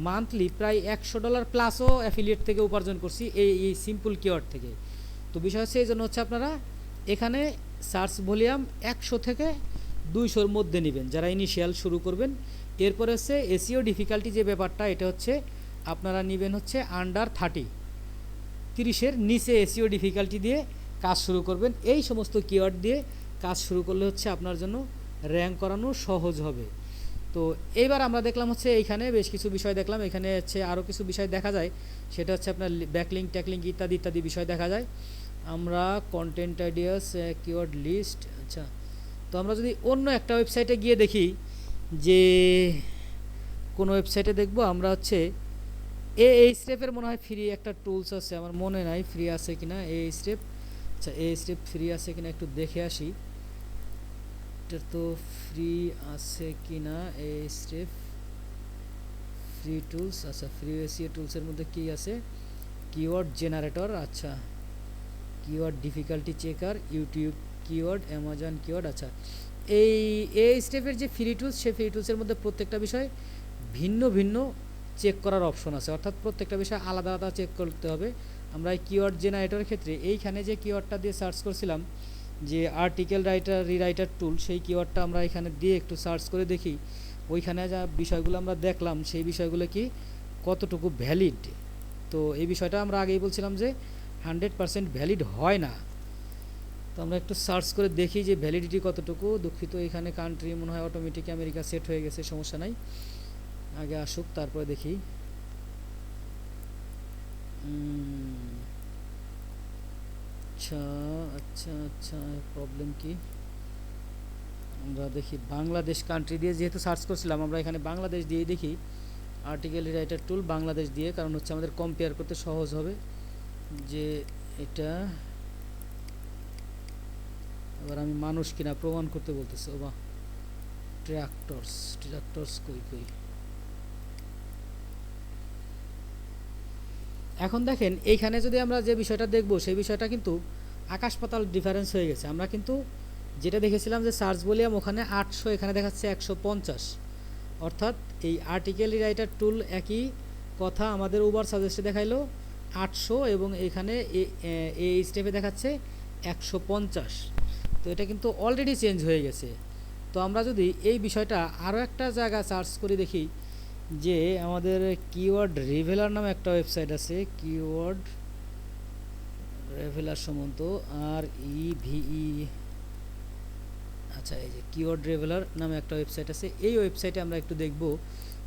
মান্থলি প্রায় $100 প্লাসও অ্যাফিলিয়েট থেকে উপার্জন করছি এই সিম্পল কিওয়ার্ড থেকে। তো বিষয় হচ্ছে এই জন্য হচ্ছে আপনারা এখানে সার্চ ভলিউম 100 থেকে 200-র মধ্যে নেবেন যারা ইনিশিয়াল শুরু করবেন। এরপরে হচ্ছে এসইও ডিফিকাল্টি যে ব্যাপারটা, এটা হচ্ছে আপনারা নেবেন হচ্ছে আন্ডার 30-এর নিচে এসইও ডিফিকাল্টি দিয়ে কাজ শুরু করবেন। এই সমস্ত কিওয়ার্ড দিয়ে কাজ শুরু করলে হচ্ছে আপনার জন্য র্যাঙ্ক করানো সহজ হবে। তো এইবার আমরা দেখলাম হচ্ছে এইখানে বেশ কিছু বিষয় দেখলাম, এখানে হচ্ছে আরও কিছু বিষয় দেখা যায়, সেটা হচ্ছে আপনার ব্যাকলিঙ্ক ট্যাকলিঙ্ক ইত্যাদি ইত্যাদি বিষয় দেখা যায়। আমরা কন্টেন্ট আইডিয়াস কিওয়ার্ড লিস্ট, আচ্ছা, তো আমরা যদি অন্য একটা ওয়েবসাইটে গিয়ে দেখি, যে কোন ওয়েবসাইটে দেখব আমরা হচ্ছে এই স্টেপের মনে হয় ফ্রি একটা টুলস আছে, আমার মনে নাই ফ্রি আছে কিনা এই স্টেপ। আচ্ছা, এই স্টেপ ফ্রি আছে কিনা একটু দেখে আসি, এটা তো ফ্রি আছে কিনা। এই স্টেপ ফ্রি টুলস, আচ্ছা ফ্রি এসইও টুলসের মধ্যে কি আছে, কিওয়ার্ড জেনারেটর, আচ্ছা keyword difficulty checker, YouTube keyword, Amazon keyword. আচ্ছা, এই স্টেপের যে ফ্রি টুলস, সেই ফ্রি টুলসের মধ্যে প্রত্যেকটা বিষয় ভিন্ন ভিন্ন চেক করার অপশন আছে, অর্থাৎ প্রত্যেকটা বিষয় আলাদা আলাদা চেক করতে হবে। আমরা এই কিওয়ার্ড জেনারেটরের ক্ষেত্রে এইখানে যে কিওয়ার্ডটা দিয়ে সার্চ করছিলাম, যে আর্টিকেল রাইটার রিরাইটার টুল, সেই কিওয়ার্ডটা আমরা এখানে দিয়ে একটু সার্চ করে দেখি ওইখানে যা বিষয়গুলো আমরা দেখলাম সেই বিষয়গুলো কি কতটুকু ভ্যালিড। তো এই বিষয়টা আমরা আগেই বলছিলাম যে 100% ভ্যালিড হয় না। তো আমরা একটু সার্চ করে দেখি যে ভ্যালিডিটি কতটুকু। দুঃখিত, এখানে কান্ট্রি মনে হয় অটোমেটিক আমেরিকা সেট হয়ে গেছে, সমস্যা নাই, আগে আসুক তারপরে দেখি। আচ্ছা আচ্ছা আচ্ছা, প্রবলেম কি, আমরা দেখি বাংলাদেশ কান্ট্রি দিয়ে যেহেতু সার্চ করছিলাম, আমরা এখানে বাংলাদেশ দিয়ে দেখি আর্টিকেল রাইটার টুল বাংলাদেশ দিয়ে, কারণ হচ্ছে আমাদের কম্পেয়ার করতে সহজ হবে যে এটা। এবার আমি মানুষ কিনা প্রমাণ করতে বলতেছে, ও বা ট্রাক্টরস কই কই। এখন দেখেন এইখানে যদি আমরা যে বিষয়টা দেখব, সেই বিষয়টা কিন্তু আকাশ পাতাল ডিফারেন্স হয়ে গেছে। আমরা কিন্তু যেটা দেখেছিলাম যে সার্চ ভলিউম ওখানে 800, এখানে দেখাচ্ছে 150, অর্থাৎ এই আর্টিকেল রাইটার টুল একই কথা আমাদের উবার সাজেস্টে দেখাইলো 800, এবং এখানে এই স্টেপে দেখাচ্ছে 150। তো এটা কিন্তু অলরেডি চেঞ্জ হয়ে গেছে। তো আমরা যদি এই বিষয়টা আরও একটা জায়গা সার্চ করে দেখি, যে আমাদের কিওয়ার্ড রিভেলার নামে একটা ওয়েবসাইট আছে, কিওয়ার্ড রিভেলার সম্বন্ধ আর ইভিই, আচ্ছা এই যে কিওয়ার্ড রিভেলার নামে একটা ওয়েবসাইট আছে, এই ওয়েবসাইটে আমরা একটু দেখব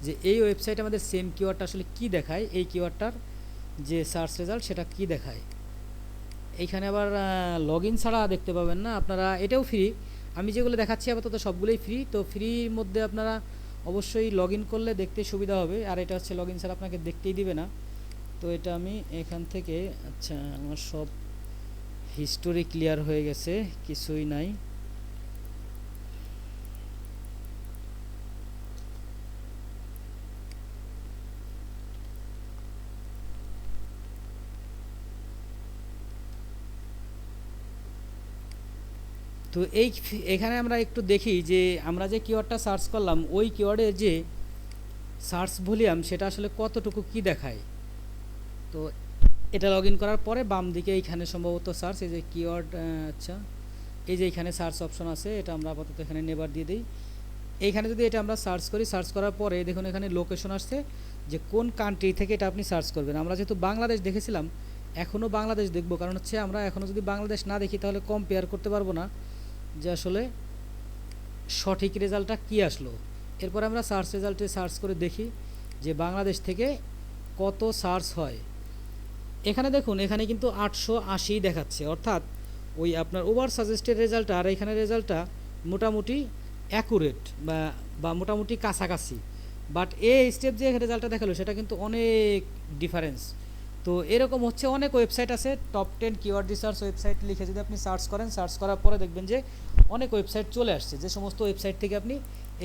যে এই ওয়েবসাইটে আমাদের সেম কিওয়ার্ডটা আসলে কি দেখায়, এই কিওয়ার্ডটার যে সার্চ রেজাল্ট সেটা কি দেখায়। এইখানে আবার লগ ইন ছাড়া দেখতে পাবেন না আপনারা, এটাও ফ্রি, আমি যেগুলো দেখাচ্ছি আপাতত সবগুলোই ফ্রি। তো ফ্রির মধ্যে আপনারা অবশ্যই লগ ইন করলে দেখতে সুবিধা হবে, আর এটা হচ্ছে লগ ইন ছাড়া আপনাকে দেখতেই দিবে না। তো এটা আমি এখান থেকে, আচ্ছা আমার সব হিস্টোরি ক্লিয়ার হয়ে গেছে, কিছুই নাই। তো এখানে আমরা একটু দেখি যে আমরা যে কিওয়ার্ডটা সার্চ করলাম ওই কিওয়ার্ডের যে সার্চ ভলিউম সেটা আসলে কতটুকু কি দেখায়। তো এটা লগ ইন করার পরে বাম দিকে এইখানে সম্ভবত সার্চ, এই যে কিওয়ার্ড, আচ্ছা এই যে এখানে সার্চ অপশন আছে, এটা আমরা আপাতত এখানে নেবার দিয়ে দিই। এইখানে যদি এটা আমরা সার্চ করি, সার্চ করার পরে দেখুন এখানে লোকেশন আসছে যে কোন কান্ট্রি থেকে এটা আপনি সার্চ করবেন। আমরা যেহেতু বাংলাদেশ দেখেছিলাম, এখনও বাংলাদেশ দেখব, কারণ হচ্ছে আমরা এখনও যদি বাংলাদেশ না দেখি তাহলে কম্পেয়ার করতে পারবো না যে আসলে সঠিক রেজাল্টটা কী আসলো। এরপর আমরা সার্চ রেজাল্টে সার্চ করে দেখি যে বাংলাদেশ থেকে কত সার্চ হয়। এখানে দেখুন এখানে কিন্তু 880 দেখাচ্ছে, অর্থাৎ ওই আপনার ওভার সাজেস্টেড রেজাল্টটা আর এখানে রেজাল্টটা মোটামুটি অ্যাকুরেট বা মোটামুটি কাছাকাছি। বাট এই স্টেপ যে রেজাল্টটা দেখালো সেটা কিন্তু অনেক ডিফারেন্স। তো এরকম হচ্ছে অনেক ওয়েবসাইট আছে, টপ 10 কিওয়ার্ড রিসার্চ ওয়েবসাইট লিখে যদি আপনি সার্চ করেন, সার্চ করার পরে দেখবেন যে অনেক ওয়েবসাইট চলে আসছে, যে সমস্ত ওয়েবসাইট থেকে আপনি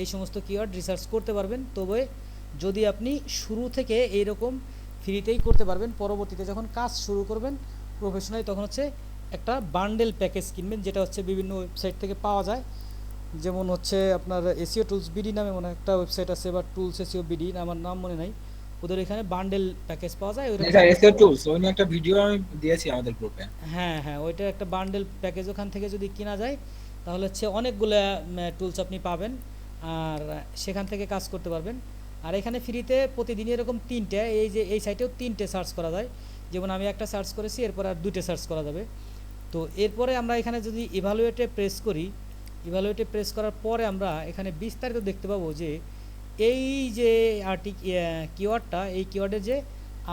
এই সমস্ত কিওয়ার্ড রিসার্চ করতে পারবেন। তবে যদি আপনি শুরু থেকে এইরকম ফ্রিতেই করতে পারবেন, পরবর্তীতে যখন কাজ শুরু করবেন প্রফেশনালি তখন হচ্ছে একটা বান্ডেল প্যাকেজ কিনবেন, যেটা হচ্ছে বিভিন্ন ওয়েবসাইট থেকে পাওয়া যায়। যেমন হচ্ছে আপনার এসিও টুলস বিডি নামে মনে একটা ওয়েবসাইট আছে, বা টুলস এসিও বিডি, আমার নাম মনে নাই, ওদের এখানে বান্ডেল প্যাকেজ পাওয়া যায়। এটা এসইও টুলস, ওই নিয়ে একটা ভিডিও আমি দিয়েছি আমাদের গ্রুপে। হ্যাঁ হ্যাঁ, ওইটা একটা বান্ডেল প্যাকেজ, ওখান থেকে যদি কিনা যায় তাহলে হচ্ছে অনেকগুলো টুলস আপনি পাবেন আর সেখান থেকে কাজ করতে পারবেন। আর এখানে ফ্রিতে প্রতিদিন এরকম 3টে, এই যে এই সাইটেও 3টে সার্চ করা যায়, যেমন আমি একটা সার্চ করেছি, এরপর আর 2টে সার্চ করা যাবে। তো এরপরে আমরা এখানে যদি ইভালুয়েটে প্রেস করি, ইভালুয়েটে প্রেস করার পরে আমরা এখানে বিস্তারিত দেখতে পাবো যে এই যে কিওয়ার্ডটা, এই কিওয়ার্ডের যে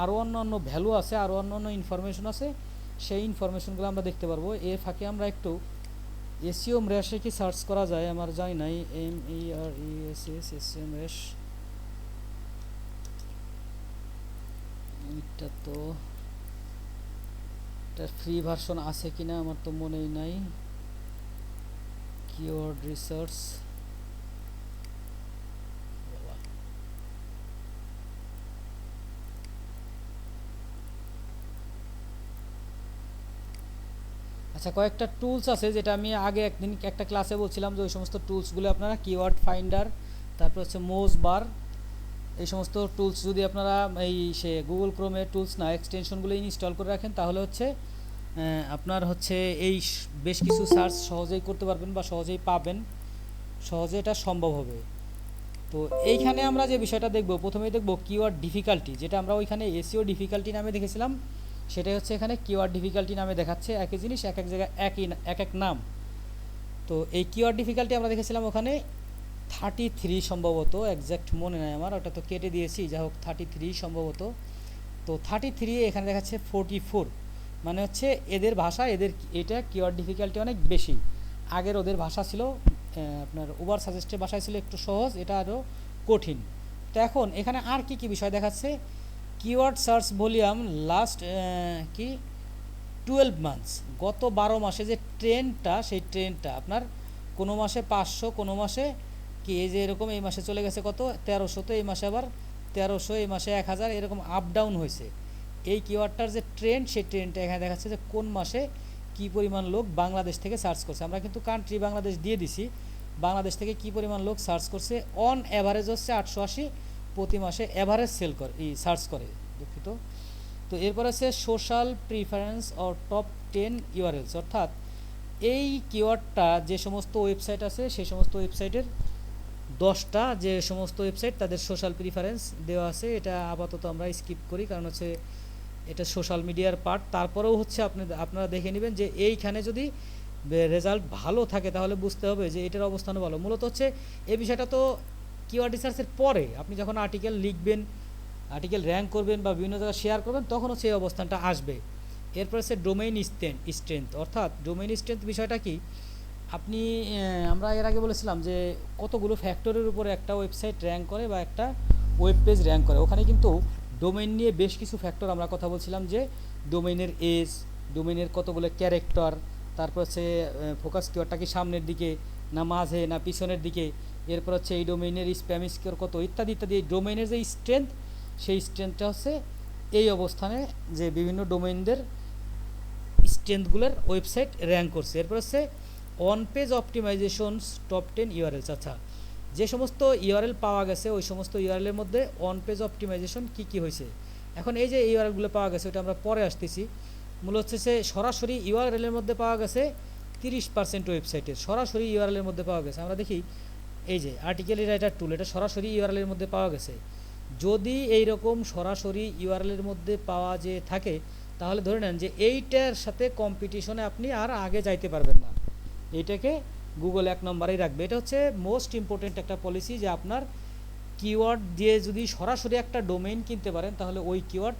আরও অন্যান্য ভ্যালু আছে, আরও অন্যান্য ইনফরমেশন আছে, সেই ইনফরমেশনগুলো আমরা দেখতে পারবো। এর ফাঁকে আমরা একটু এসইও ম্যাশে কি সার্চ করা যায় আমার জানি নাই, MERESS এসইও ম্যাশ, এটা তো এটার ফ্রি ভার্সন আছে কিনা আমার তো মনেই নাই। কিওয়ার্ড রিসার্চ, আচ্ছা কয়েকটা টুলস আছে যেটা আমি আগে একদিন একটা ক্লাসে বলছিলাম যে ওই সমস্ত টুলসগুলো আপনারা কিওয়ার্ড ফাইন্ডার, তারপর হচ্ছে মোজ বার, এই সমস্ত টুলস যদি আপনারা গুগল ক্রোমে টুলস না এক্সটেনশনগুলো ইনস্টল করে রাখেন তাহলে হচ্ছে আপনার হচ্ছে বেশ কিছু সার্চ সহজেই করতে পারবেন বা সহজেই পাবেন, সহজে এটা সম্ভব হবে। তো এইখানে আমরা যে বিষয়টা দেখব, প্রথমেই দেখব কিওয়ার্ড ডিফিকাল্টি, যেটা আমরা ওইখানে এসইও ডিফিকাল্টি নামে দেখেছিলাম, সেটাই হচ্ছে এখানে কিওয়ার্ড ডিফিকাল্টি নামে দেখাচ্ছে। একই জিনিস এক এক জায়গায় এক এক নাম। তো এই কিওয়ার্ড ডিফিকাল্টি আমরা দেখেছিলাম ওখানে 33 সম্ভবত, একজ্যাক্ট মনে নাই আমার, ওটা তো কেটে দিয়েছি, যা হোক 33 সম্ভবত। তো 33 এখানে দেখাচ্ছে 44, মানে হচ্ছে এদের ভাষা, এটা কিওয়ার্ড ডিফিকাল্টি অনেক বেশি। আগের ওদের ভাষা ছিল আপনার ওভার সাজেস্টেড ভাষায় ছিল একটু সহজ, এটা আরও কঠিন। তো এখন এখানে আর কি বিষয় দেখাচ্ছে, keyword search volume last 12 months, গত 12 মাসে যে ট্রেন্ডটা, সেই ট্রেন্ডটা আপনার কোনো মাসে 500, কোনো মাসে কি এই যে এরকম, এই মাসে চলে গেছে কত 1300, তো এই মাসে আবার 1300, এই মাসে 1000, এরকম আপ ডাউন হয়েছে। এই কিওয়ার্ডটার যে ট্রেন্ড, সেই ট্রেন্ডটা এখানে দেখাচ্ছে যে কোন মাসে কি পরিমাণ লোক বাংলাদেশ থেকে সার্চ করছে। আমরা কিন্তু কান্ট্রি বাংলাদেশ দিয়ে দিছি, বাংলাদেশ থেকে কি পরিমাণ লোক সার্চ করছে, অন অ্যাভারেজ হচ্ছে 880 প্রতি মাসে অ্যাভারেজ সার্চ করে, দুঃখিত। তো এরপর আছে social preference or top 10 URLs, অর্থাৎ এই কিওয়ার্ডটা যে সমস্ত ওয়েবসাইট আছে সেই সমস্ত ওয়েবসাইটের 10টা যে সমস্ত ওয়েবসাইট তাদের সোশ্যাল প্রিফারেন্স দেওয়া আছে। এটা আপাতত আমরা স্কিপ করি, কারণ হচ্ছে এটা সোশ্যাল মিডিয়ার পার্ট। তারপরেও হচ্ছে আপনারা দেখে নেবেন যে এইখানে যদি রেজাল্ট ভালো থাকে তাহলে বুঝতে হবে যে এটার অবস্থানও ভালো। মূলত হচ্ছে এই বিষয়টা তো কিওয়ার্ড রিসার্চের পরে আপনি যখন আর্টিকেল লিখবেন, আর্টিকেল র্যাঙ্ক করবেন বা বিভিন্ন জায়গায় শেয়ার করবেন, তখন হচ্ছে এই অবস্থানটা আসবে। এরপর হচ্ছে ডোমেইন স্ট্রেংথ, অর্থাৎ ডোমেইন স্ট্রেংথ বিষয়টা কি, আপনি আমরা এর আগে বলেছিলাম যে কতগুলো ফ্যাক্টরের উপরে একটা ওয়েবসাইট র্যাঙ্ক করে বা একটা ওয়েব পেজ র্যাঙ্ক করে, ওখানে কিন্তু ডোমেইন নিয়ে বেশ কিছু ফ্যাক্টর আমরা কথা বলছিলাম, যে ডোমেইনের এজ, ডোমেইনের কতগুলো ক্যারেক্টার, তারপর হচ্ছে ফোকাস কিওয়ার্ডটা কি সামনের দিকে না মাঝে না পিছনের দিকে, এরপর হচ্ছে এই ডোমেইনের স্প্যাম স্কোর কত, ইত্যাদি ইত্যাদি। এই ডোমেইনের যে স্ট্রেংথ, সেই স্ট্রেংথটা হচ্ছে এই অবস্থানে যে বিভিন্ন ডোমেইনদের স্ট্রেংথগুলোর ওয়েবসাইট র্যাঙ্ক করছে। এরপর হচ্ছে অন পেজ অপটিমাইজেশনস টপ 10 ইউআরএলস। আচ্ছা, যে সমস্ত ইউআরএল পাওয়া গেছে ওই সমস্ত ইউআরএলের মধ্যে অন পেজ অপটিমাইজেশন কী কী হয়েছে। এখন এই যে ইউআরএলগুলো পাওয়া গেছে ওটা আমরা পরে আসতেছি। মূল হচ্ছে যে সরাসরি ইউআরএলের মধ্যে পাওয়া গেছে 30% ওয়েবসাইটের সরাসরি ইউআরএলের মধ্যে পাওয়া গেছে। আমরা দেখি এই যে আর্টিকেল রাইটার টুল, এটা সরাসরি ইউআরএলের মধ্যে পাওয়া গেছে। যদি এই রকম সরাসরি ইউআরএলের মধ্যে পাওয়া যে থাকে তাহলে ধরে নেন যে এইটার সাথে কম্পিটিশনে আপনি আর আগে যাইতে পারবেন না, এইটাকে গুগল 1 নম্বরেই রাখবে। এটা হচ্ছে মোস্ট ইম্পর্টেন্ট একটা পলিসি যে আপনার কিওয়ার্ড দিয়ে যদি সরাসরি একটা ডোমেইন কিনতে পারেন তাহলে ওই কিওয়ার্ড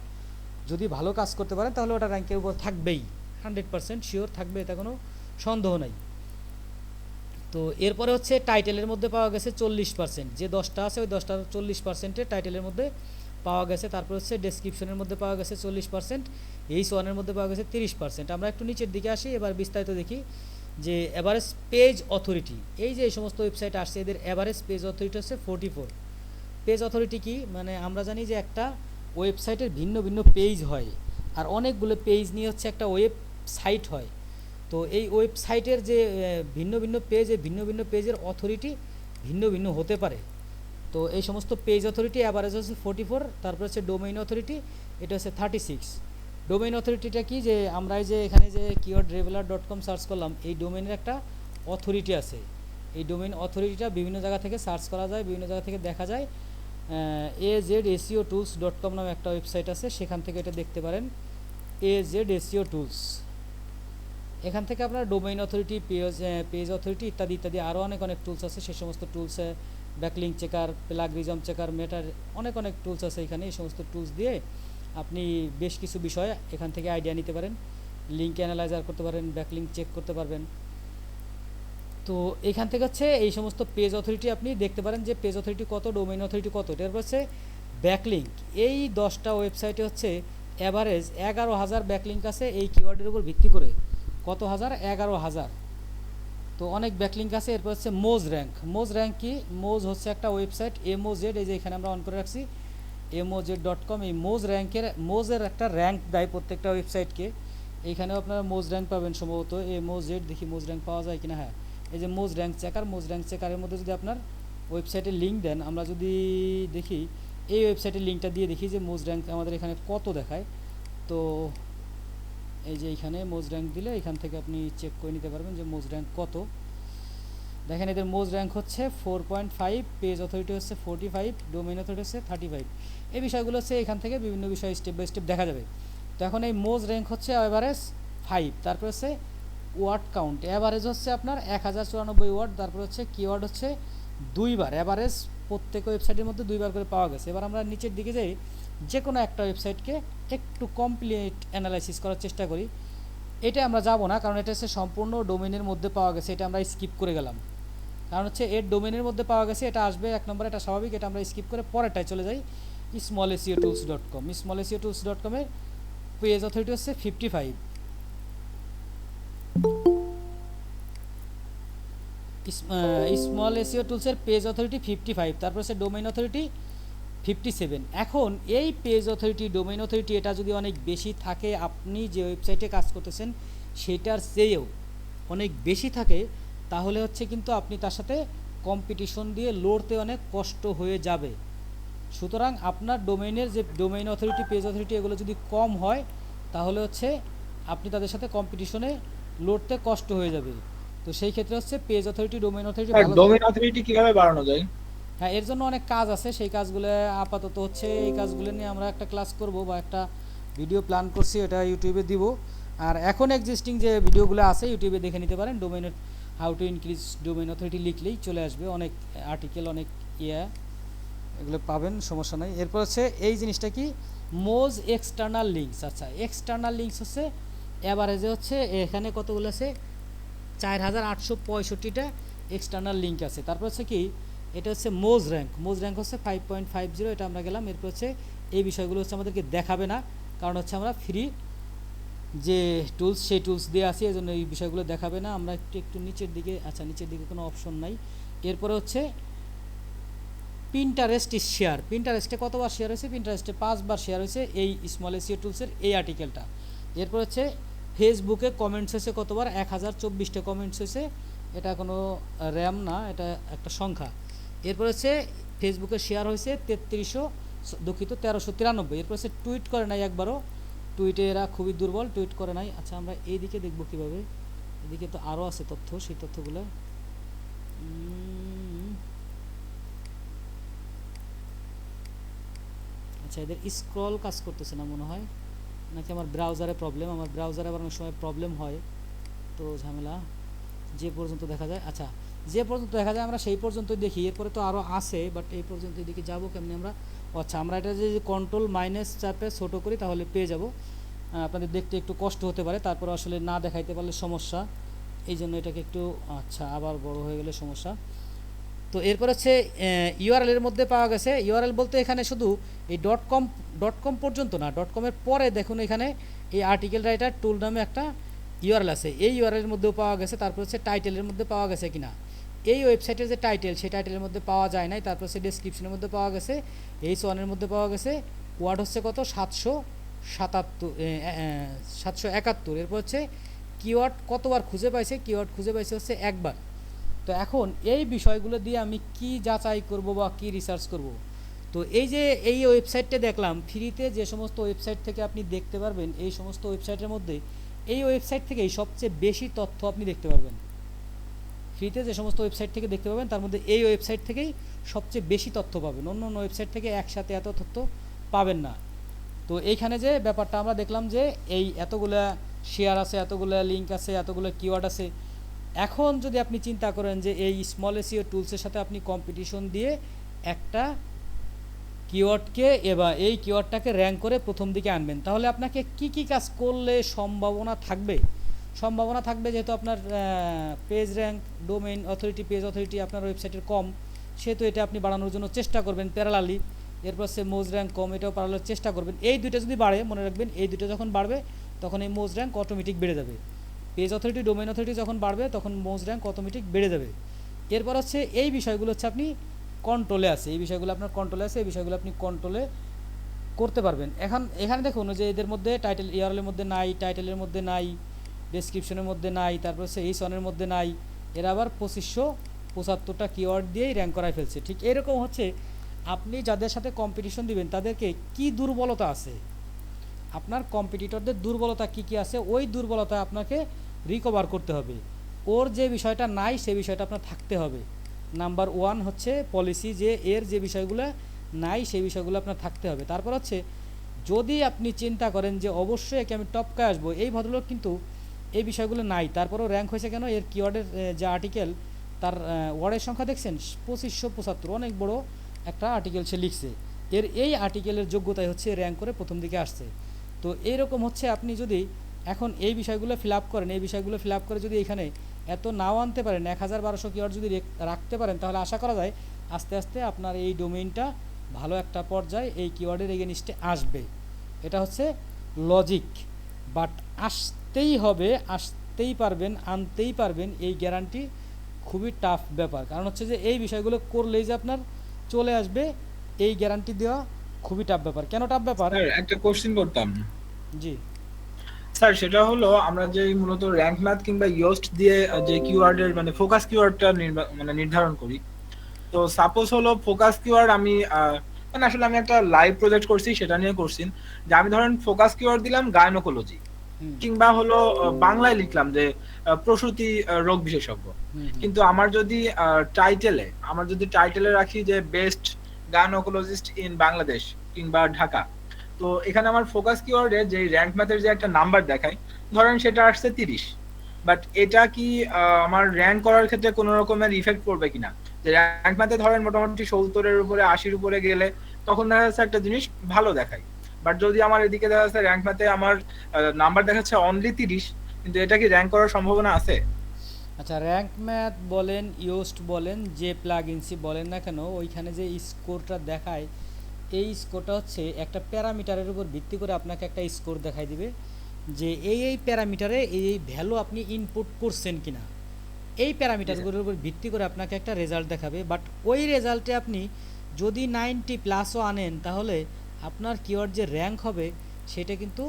যদি ভালো কাজ করতে পারেন তাহলে ওটা র্যাঙ্কের উপর থাকবেই, 100% শিওর থাকবে, এটা কোনো সন্দেহ নাই। তো এরপরে হচ্ছে টাইটেলের মধ্যে পাওয়া গেছে 40%, যে 10টা আছে ওই 10টার 40%-এ টাইটেলের মধ্যে পাওয়া গেছে। তারপর হচ্ছে ডেসক্রিপশনের মধ্যে পাওয়া গেছে 40%, H1-এর মধ্যে পাওয়া গেছে 30%। আমরা একটু নিচের দিকে আসি, এবার বিস্তারিত দেখি যে অ্যাভারেজ পেজ অথরিটি। এই যে এই সমস্ত ওয়েবসাইট আসছে এদের অ্যাভারেজ পেজ অথরিটি হচ্ছে 44। পেজ অথরিটি কি মানে আমরা জানি যে একটা ওয়েবসাইটের ভিন্ন ভিন্ন পেজ হয় আর অনেকগুলো পেজ নিয়ে হচ্ছে একটা ওয়েবসাইট হয়। তো এই ওয়েবসাইটের যে ভিন্ন ভিন্ন পেজ, এই ভিন্ন ভিন্ন পেজের অথরিটি ভিন্ন ভিন্ন হতে পারে। তো এই সমস্ত পেজ অথরিটি অ্যাভারেজ হচ্ছে 44। তারপর হচ্ছে ডোমেইন অথরিটি, এটা হচ্ছে 36। ডোমেইন অথরিটিটা কি, যে আমরা এই যে এখানে যে keywordreveller.com সার্চ করলাম, এই ডোমেইনের একটা অথরিটি আছে। এই ডোমেইন অথরিটিটা বিভিন্ন জায়গা থেকে সার্চ করা যায়, বিভিন্ন জায়গা থেকে দেখা যায়। AZSEOtools.com নামে একটা ওয়েবসাইট আছে, সেখান থেকে এটা দেখতে পারেন, AZSEOtools। এখান থেকে আপনার ডোমেইন অথরিটি, পেজ অথরিটি ইত্যাদি ইত্যাদি আরও অনেক অনেক টুলস আছে। সে সমস্ত টুলসে ব্যাকলিঙ্ক চেকার, প্লাগরিজম চেকার, মেটার অনেক অনেক টুলস আছে এখানে। এই সমস্ত টুলস দিয়ে আপনি বেশ কিছু বিষয় এখান থেকে আইডিয়া নিতে পারেন, লিঙ্ক অ্যানালাইজার করতে পারেন, ব্যাকলিঙ্ক চেক করতে পারবেন। তো এখান থেকে হচ্ছে এই সমস্ত পেজ অথরিটি আপনি দেখতে পারেন যে পেজ অথরিটি কত, ডোমেইন অথরিটি কত। এরপর হচ্ছে ব্যাকলিঙ্ক। এই 10টা ওয়েবসাইটে হচ্ছে অ্যাভারেজ 11,000 ব্যাকলিঙ্ক আছে এই কিওয়ার্ডের উপর ভিত্তি করে। কত হাজার? 11,000। তো অনেক ব্যাকলিঙ্ক আছে। এরপর হচ্ছে মোজ র্যাঙ্ক। মোজ র্যাঙ্ক কি? মোজ হচ্ছে একটা ওয়েবসাইট, MOZ, এই যে এখানে আমরা অন করে রাখছি moz.com। এই মোজের একটা র্যাঙ্ক দেয় প্রত্যেকটা ওয়েবসাইটকে। এইখানেও আপনারা মোজ র্যাঙ্ক পাবেন সম্ভবত, MOZ। দেখি মোজ র্যাঙ্ক পাওয়া যায় কিনা। হ্যাঁ, এই যে মোজ র্যাঙ্ক চেকার। মোজ র্যাঙ্ক চেকারের মধ্যে যদি আপনার ওয়েবসাইটের লিঙ্ক দেন, আমরা যদি দেখি এই ওয়েবসাইটের লিঙ্কটা দিয়ে দেখি যে মোজ র্যাঙ্ক আমাদের এখানে কত দেখায়। তো এই যে এইখানে মোজ র্যাঙ্ক দিলে এখান থেকে আপনি চেক করে নিতে পারবেন যে মোজ র্যাঙ্ক কত। দেখেন এদের মোজ র্যাঙ্ক হচ্ছে 4.5, পেজ অথরিটি হচ্ছে 45, ডোমেইন অথরিটি হচ্ছে 35। এই বিষয়গুলো হচ্ছে এখান থেকে বিভিন্ন বিষয় স্টেপ বাই স্টেপ দেখা যাবে। তো এখন এই মোজ র্যাঙ্ক হচ্ছে অ্যাভারেজ 5। তারপর হচ্ছে ওয়ার্ড কাউন্ট, অ্যাভারেজ হচ্ছে আপনার 1094 ওয়ার্ড। তারপর হচ্ছে কিওয়ার্ড হচ্ছে 2বার, অ্যাভারেজ প্রত্যেক ওয়েবসাইটের মধ্যে 2বার করে পাওয়া গেছে। এবার আমরা নিচের দিকে যাই, যে কোনো একটা ওয়েবসাইটকে একটু কমপ্লিট অ্যানালাইসিস করার চেষ্টা করি। এটা আমরা যাব না, কারণ এটা হচ্ছে সম্পূর্ণ ডোমেইনের মধ্যে পাওয়া গেছে, এটা আমরা স্কিপ করে গেলাম। কারণ হচ্ছে এর ডোমেইনের মধ্যে পাওয়া গেছে, এটা আসবে 1 নম্বরে, এটা স্বাভাবিক। এটা আমরা স্কিপ করে পরেরটায় চলে যাই, smallseotools.com। smallseotools.com এর পেজ অথরিটি হচ্ছে 55। স্মল এসইও টুলসের পেজ অথরিটি 55। তারপর হচ্ছে ডোমেইন অথরিটি 57। এখন এই পেজ অথরিটি, ডোমেইন অথরিটি এটা যদি অনেক বেশি থাকে, আপনি যে ওয়েবসাইটে কাজ করতেছেন সেটার চেয়েও অনেক বেশি থাকে, তাহলে হচ্ছে কিন্তু আপনি তার সাথে কম্পিটিশন দিয়ে লড়তে অনেক কষ্ট হয়ে যাবে। সুতরাং আপনার ডোমেইনের যে ডোমেইন অথরিটি, পেজ অথরিটি এগুলো যদি কম হয় তাহলে হচ্ছে আপনি তাদের সাথে কম্পিটিশনে লড়তে কষ্ট হয়ে যাবে। তো সেই ক্ষেত্রে হচ্ছে পেজ অথরিটি, ডোমেইন অথরিটি ভালো। ডোমেইন অথরিটি কিভাবে বাড়ানো যায়? হ্যাঁ, এর জন্য অনেক কাজ আছে, সেই কাজগুলো আপাতত হচ্ছে এই কাজগুলো নিয়ে আমরা একটা ক্লাস করব বা একটা ভিডিও প্ল্যান করছি, এটা ইউটিউবে দিব। আর এখন এক্সিস্টিং যে ভিডিওগুলো আছে ইউটিউবে দেখে নিতে পারেন। ডোমেইনের how to increase domain authority লিখলেই চলে আসবে, অনেক আর্টিকেল, অনেক এগুলো পাবেন, সমস্যা নাই। এরপর হচ্ছে এই জিনিসটা কি, মোজ এক্সটার্নাল লিঙ্কস। আচ্ছা, এক্সটার্নাল লিঙ্কস হচ্ছে অ্যাভারেজে হচ্ছে এখানে কতগুলো আছে, 4865টা এক্সটার্নাল লিঙ্ক আছে। তারপর হচ্ছে কি, এটা হচ্ছে মোজ র্যাঙ্ক। মোজ র্যাঙ্ক হচ্ছে 5.50, এটা আমরা গেলাম। এরপর হচ্ছে এই বিষয়গুলো হচ্ছে আমাদেরকে দেখাবে না, কারণ হচ্ছে আমরা ফ্রি যে টুলস সেই টুলস দিয়ে আসি, এই জন্য এই বিষয়গুলো দেখাবে না। আমরা একটু নিচের দিকে, আচ্ছা নিচের দিকে কোনো অপশন নাই। এরপরে হচ্ছে পিন্টারেস্ট শেয়ার। পিন্টারেস্টে কতবার শেয়ার হয়েছে? পিন্টারেস্টে 5বার শেয়ার হয়েছে এই স্মল এসইও টুলসের এই আর্টিকেলটা। এরপর হচ্ছে ফেসবুকে কমেন্টস হয়েছে কতবার? 1024টা কমেন্টস হয়েছে এটা কোনো র্যাম না, এটা একটা সংখ্যা। এরপর হচ্ছে ফেসবুকে শেয়ার হয়েছে 1393। এরপর হচ্ছে টুইট করে নাই একবারও, টুইটে এরা খুবই দুর্বল, টুইট করে নাই। আচ্ছা আমরা এইদিকে দেখব কিভাবে, এদিকে তো আরও আছে তথ্য, সেই তথ্যগুলো আচ্ছা এদের স্ক্রল কাজ করতেছে না মনে হয়, নাকি আমার ব্রাউজারে প্রবলেম, আমার ব্রাউজারে আবার অনেক সময় প্রবলেম হয়, তো ঝামেলা। যে পর্যন্ত দেখা যায়, আচ্ছা যে পর্যন্ত দেখা যায় আমরা সেই পর্যন্তই দেখি, এরপরে তো আরও আছে, বাট এই পর্যন্ত এদিকে যাবো কেমনি আমরা? আচ্ছা আমরা এটা যে কন্ট্রোল মাইনাস চাপে ছোটো করি তাহলে পেয়ে যাব। আপনাদের দেখতে একটু কষ্ট হতে পারে, তারপর আসলে না দেখাইতে পারলে সমস্যা, এই জন্য এটাকে একটু, আচ্ছা আবার বড় হয়ে গেলে সমস্যা। তো এরপর হচ্ছে ইউআরএল এর মধ্যে পাওয়া গেছে, ইউআরএল বলতে এখানে শুধু এই ডট কম পর্যন্ত না, ডট কমের পরে দেখুন এখানে এই আর্টিকেল রাইটার টুল নামে একটা ইউআরএল আছে, এই ইউআরএল এর মধ্যেও পাওয়া গেছে। তারপর হচ্ছে টাইটেলের মধ্যে পাওয়া গেছে কিনা, এই ওয়েবসাইটের যে টাইটেল সেই টাইটেলের মধ্যে পাওয়া যায় নাই। তারপর হচ্ছে ডেসক্রিপশনের মধ্যে পাওয়া গেছে, H1 এর মধ্যে পাওয়া গেছে। ওয়ার্ড হচ্ছে কত, 771। এরপর হচ্ছে কিওয়ার্ড কতবার খুঁজে পাইছে, কিওয়ার্ড খুঁজে পাইছে হচ্ছে একবার। তো এখন এই বিষয়গুলো দিয়ে আমি কি যাচাই করব বা কি রিসার্চ করব? তো এই যে এই ওয়েবসাইটটা দেখলাম ফ্রিতে, যে সমস্ত ওয়েবসাইট থেকে আপনি দেখতে পারবেন, এই সমস্ত ওয়েবসাইটের মধ্যে এই ওয়েবসাইট থেকেই সবচেয়ে বেশি তথ্য আপনি দেখতে পারবেন। ফ্রিতে যে সমস্ত ওয়েবসাইট থেকে দেখতে পাবেন তার মধ্যে এই ওয়েবসাইট থেকেই সবচেয়ে বেশি তথ্য পাবেন, অন্য অন্য ওয়েবসাইট থেকে একসাথে এত তথ্য পাবেন না। তো এইখানে যে ব্যাপারটা আমরা দেখলাম যে এই এতগুলা শেয়ার আছে, এতগুলা লিঙ্ক আছে, এতগুলো কিওয়ার্ড আছে। এখন যদি আপনি চিন্তা করেন যে এই স্মল এসইও টুলসের সাথে আপনি কম্পিটিশন দিয়ে একটা কিওয়ার্ডকে এবার এই কিওয়ার্ডটাকে র্যাঙ্ক করে প্রথম দিকে আনবেন, তাহলে আপনাকে কি কি কাজ করলে সম্ভাবনা থাকবে? সম্ভাবনা থাকবে যেহেতু আপনার page rank, domain authority, page authority আপনার ওয়েবসাইটের কম, সেহেতু এটা আপনি বাড়ানোর জন্য চেষ্টা করবেন প্যারালালি। এরপর সে মোজ র্যাঙ্ক কম, এটাও বাড়ানোর চেষ্টা করবেন। এই দুইটা যদি বাড়ে, মনে রাখবেন এই দুটো যখন বাড়বে তখন এই মোজ র্যাঙ্ক অটোমেটিক বেড়ে যাবে। পেজ অথরিটি, ডোমেইন অথরিটি যখন বাড়বে তখন মোজ র্যাঙ্ক অটোমেটিক বেড়ে যাবে। এরপর হচ্ছে এই বিষয়গুলো হচ্ছে আপনি কন্ট্রোলে আছে, এই বিষয়গুলো আপনার কন্ট্রোলে আছে, এই বিষয়গুলো আপনি কন্ট্রোলে করতে পারবেন। এখানে দেখুন যে এদের মধ্যে টাইটেল ইউআরএল এর মধ্যে নাই, টাইটেলের মধ্যে নাই, ডেসক্রিপশনের মধ্যে নাই, তারপর হচ্ছে H1 এর মধ্যে নাই। এরা আবার 2575টা কিওয়ার্ড দিয়েই র্যাঙ্ক করায় ফেলছে। ঠিক এরকম হচ্ছে আপনি যাদের সাথে কম্পিটিশন দিবেন তাদেরকে কি দুর্বলতা আছে, আপনার কম্পিটিটরদের দুর্বলতা কি কি আছে, ওই দুর্বলতা আপনাকে রিকভার করতে হবে। ওর যে বিষয়টা নাই সেই বিষয়টা আপনার থাকতে হবে। নাম্বার 1 হচ্ছে পলিসি, যে এর যে বিষয়গুলো নাই সেই বিষয়গুলো আপনার থাকতে হবে। তারপর হচ্ছে যদি আপনি চিন্তা করেন যে অবশ্যই একে আমি টপকে আসবো, এই ভদ্রলোক কিন্তু এই বিষয়গুলো নাই, তারপরেও র্যাঙ্ক হয়েছে কেন? এর কিওয়ার্ডের যে আর্টিকেল, তার ওয়ার্ডের সংখ্যা দেখছেন 2575, অনেক বড় একটা আর্টিকেল সে লিখছে। এর এই আর্টিকেলের যোগ্যতাই হচ্ছে র্যাঙ্ক করে প্রথম দিকে আসছে। তো এইরকম হচ্ছে আপনি যদি এখন এই বিষয়গুলো ফিল আপ করেন, এই বিষয়গুলো ফিল আপ করে যদি এখানে এত নাও আনতে পারেন, 1000-1200 কিওয়ার্ড যদি রাখতে পারেন, তাহলে আশা করা যায় আস্তে আস্তে আপনার এই ডোমেইনটা ভালো একটা পর্যায়ে এই কিওয়ার্ডের এগেনিস্টে আসবে। এটা হচ্ছে লজিক। বাট আসতেই হবে, আসতেই পারবেন, আনতেই পারবেন, এই গ্যারান্টি খুবই টাফ ব্যাপার। কারণ হচ্ছে যে এই বিষয়গুলো করলেই যে আপনার চলে আসবে, এই গ্যারান্টি দেওয়া খুবই টাফ ব্যাপার। কেন টাফ ব্যাপার? স্যার একটা কোশ্চেন করতাম। জি স্যার সেটা হলো, আমরা যে মূলত র্যাঙ্ক ম্যাথ কিংবা ইয়োস্ট দিয়ে যে কিওয়ার্ডের মানে ফোকাস কিওয়ার্ডটা নির্ধারণ করি, তো সাপোজ হলো ফোকাস কিওয়ার্ড আমি মানে আসলে আমি একটা লাইভ প্রজেক্ট করছি, সেটা নিয়ে করছি যে আমি ধরেন ফোকাস কিওয়ার্ড দিলাম গাইনোকোলজি, কিংবা হলো বাংলায় লিখলাম যে প্রসূতি রোগ বিশেষজ্ঞ। কিন্তু আমার যদি টাইটেলে রাখি যে বেস্ট গাইনোকোলজিস্ট ইন বাংলাদেশ কিংবা ঢাকা, তো এখানে আমার ফোকাস কিওয়ার্ডে যে র্যাঙ্ক ম্যাথের যে একটা নাম্বার দেখায়, ধরেন সেটা আসছে 30, বাট এটা কি আমার র্যাঙ্ক করার ক্ষেত্রে কোনো রকমের ইফেক্ট পড়বে কিনা? যে র্যাঙ্ক ম্যাথে ধরেন মোটামুটি 70-এর উপরে 80-এর উপরে গেলে তখন দেখা যাচ্ছে একটা জিনিস ভালো দেখায়, বাট যদি আমার এদিকে দেখা যাচ্ছে র্যাঙ্ক ম্যাথে আমার নাম্বার দেখাচ্ছে অনলি 30, কিন্তু এটা কি র্যাঙ্ক করার সম্ভাবনা আছে? আচ্ছা, র্যাঙ্ক ম্যাথ বলেন, ইয়োস্ট বলেন, যে প্লাগইনসই বলেন না কেন, ওইখানে যে স্কোরটা দেখায়, এই স্কোরটা হচ্ছে একটা প্যারামিটারের উপর ভিত্তি করে আপনাকে একটা স্কোর দেখাই দিবে যে এই প্যারামিটারে এই ভ্যালু আপনি ইনপুট করছেন কিনা। এই প্যারামিটারগুলোর উপর ভিত্তি করে আপনাকে একটা রেজাল্ট দেখাবে। বাট ওই রেজাল্টে আপনি যদি 90+ আনেন, তাহলে আপনার কিওয়ার্ড যে র্যাঙ্ক হবে সেটা কিন্তু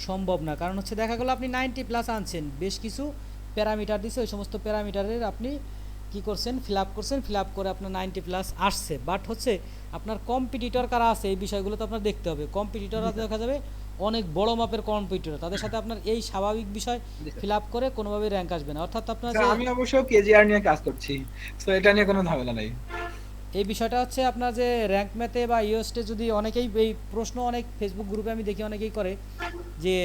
সম্ভব না। কারণ হচ্ছে দেখা গেলো আপনি 90+ আনছেন, বেশ কিছু প্যারামিটার দিছে, ওই সমস্ত প্যারামিটারের আপনি কি করছেন, ফিল আপ করছেন, ফিল আপ করে আপনার 90+ আসছে। বাট হচ্ছে আপনার কম্পিটিটর কারা আছে এই বিষয়গুলো তো আপনার দেখতে হবে। কম্পিটিটররা দেখা যাবে অনেক বড় মাপের কম্পিটিটর, তাদের সাথে আপনার এই স্বাভাবিক বিষয় জি স্যার। ফিল আপ করে কোনোভাবেই র্যাঙ্ক আসবে না। অর্থাৎ আপনার স্যার যে আমি অবশ্য কেজিআর নিয়ে কাজ করছি, তো এটা নিয়ে কোনো ঝামেলা নাই। এই বিষয়টা হচ্ছে আপনার যে র্যাঙ্ক ম্যাথে বা ইওস্টে যদি অনেকেই এই প্রশ্ন অনেক ফেসবুক গ্রুপে আমি দেখি অনেকেই করে যে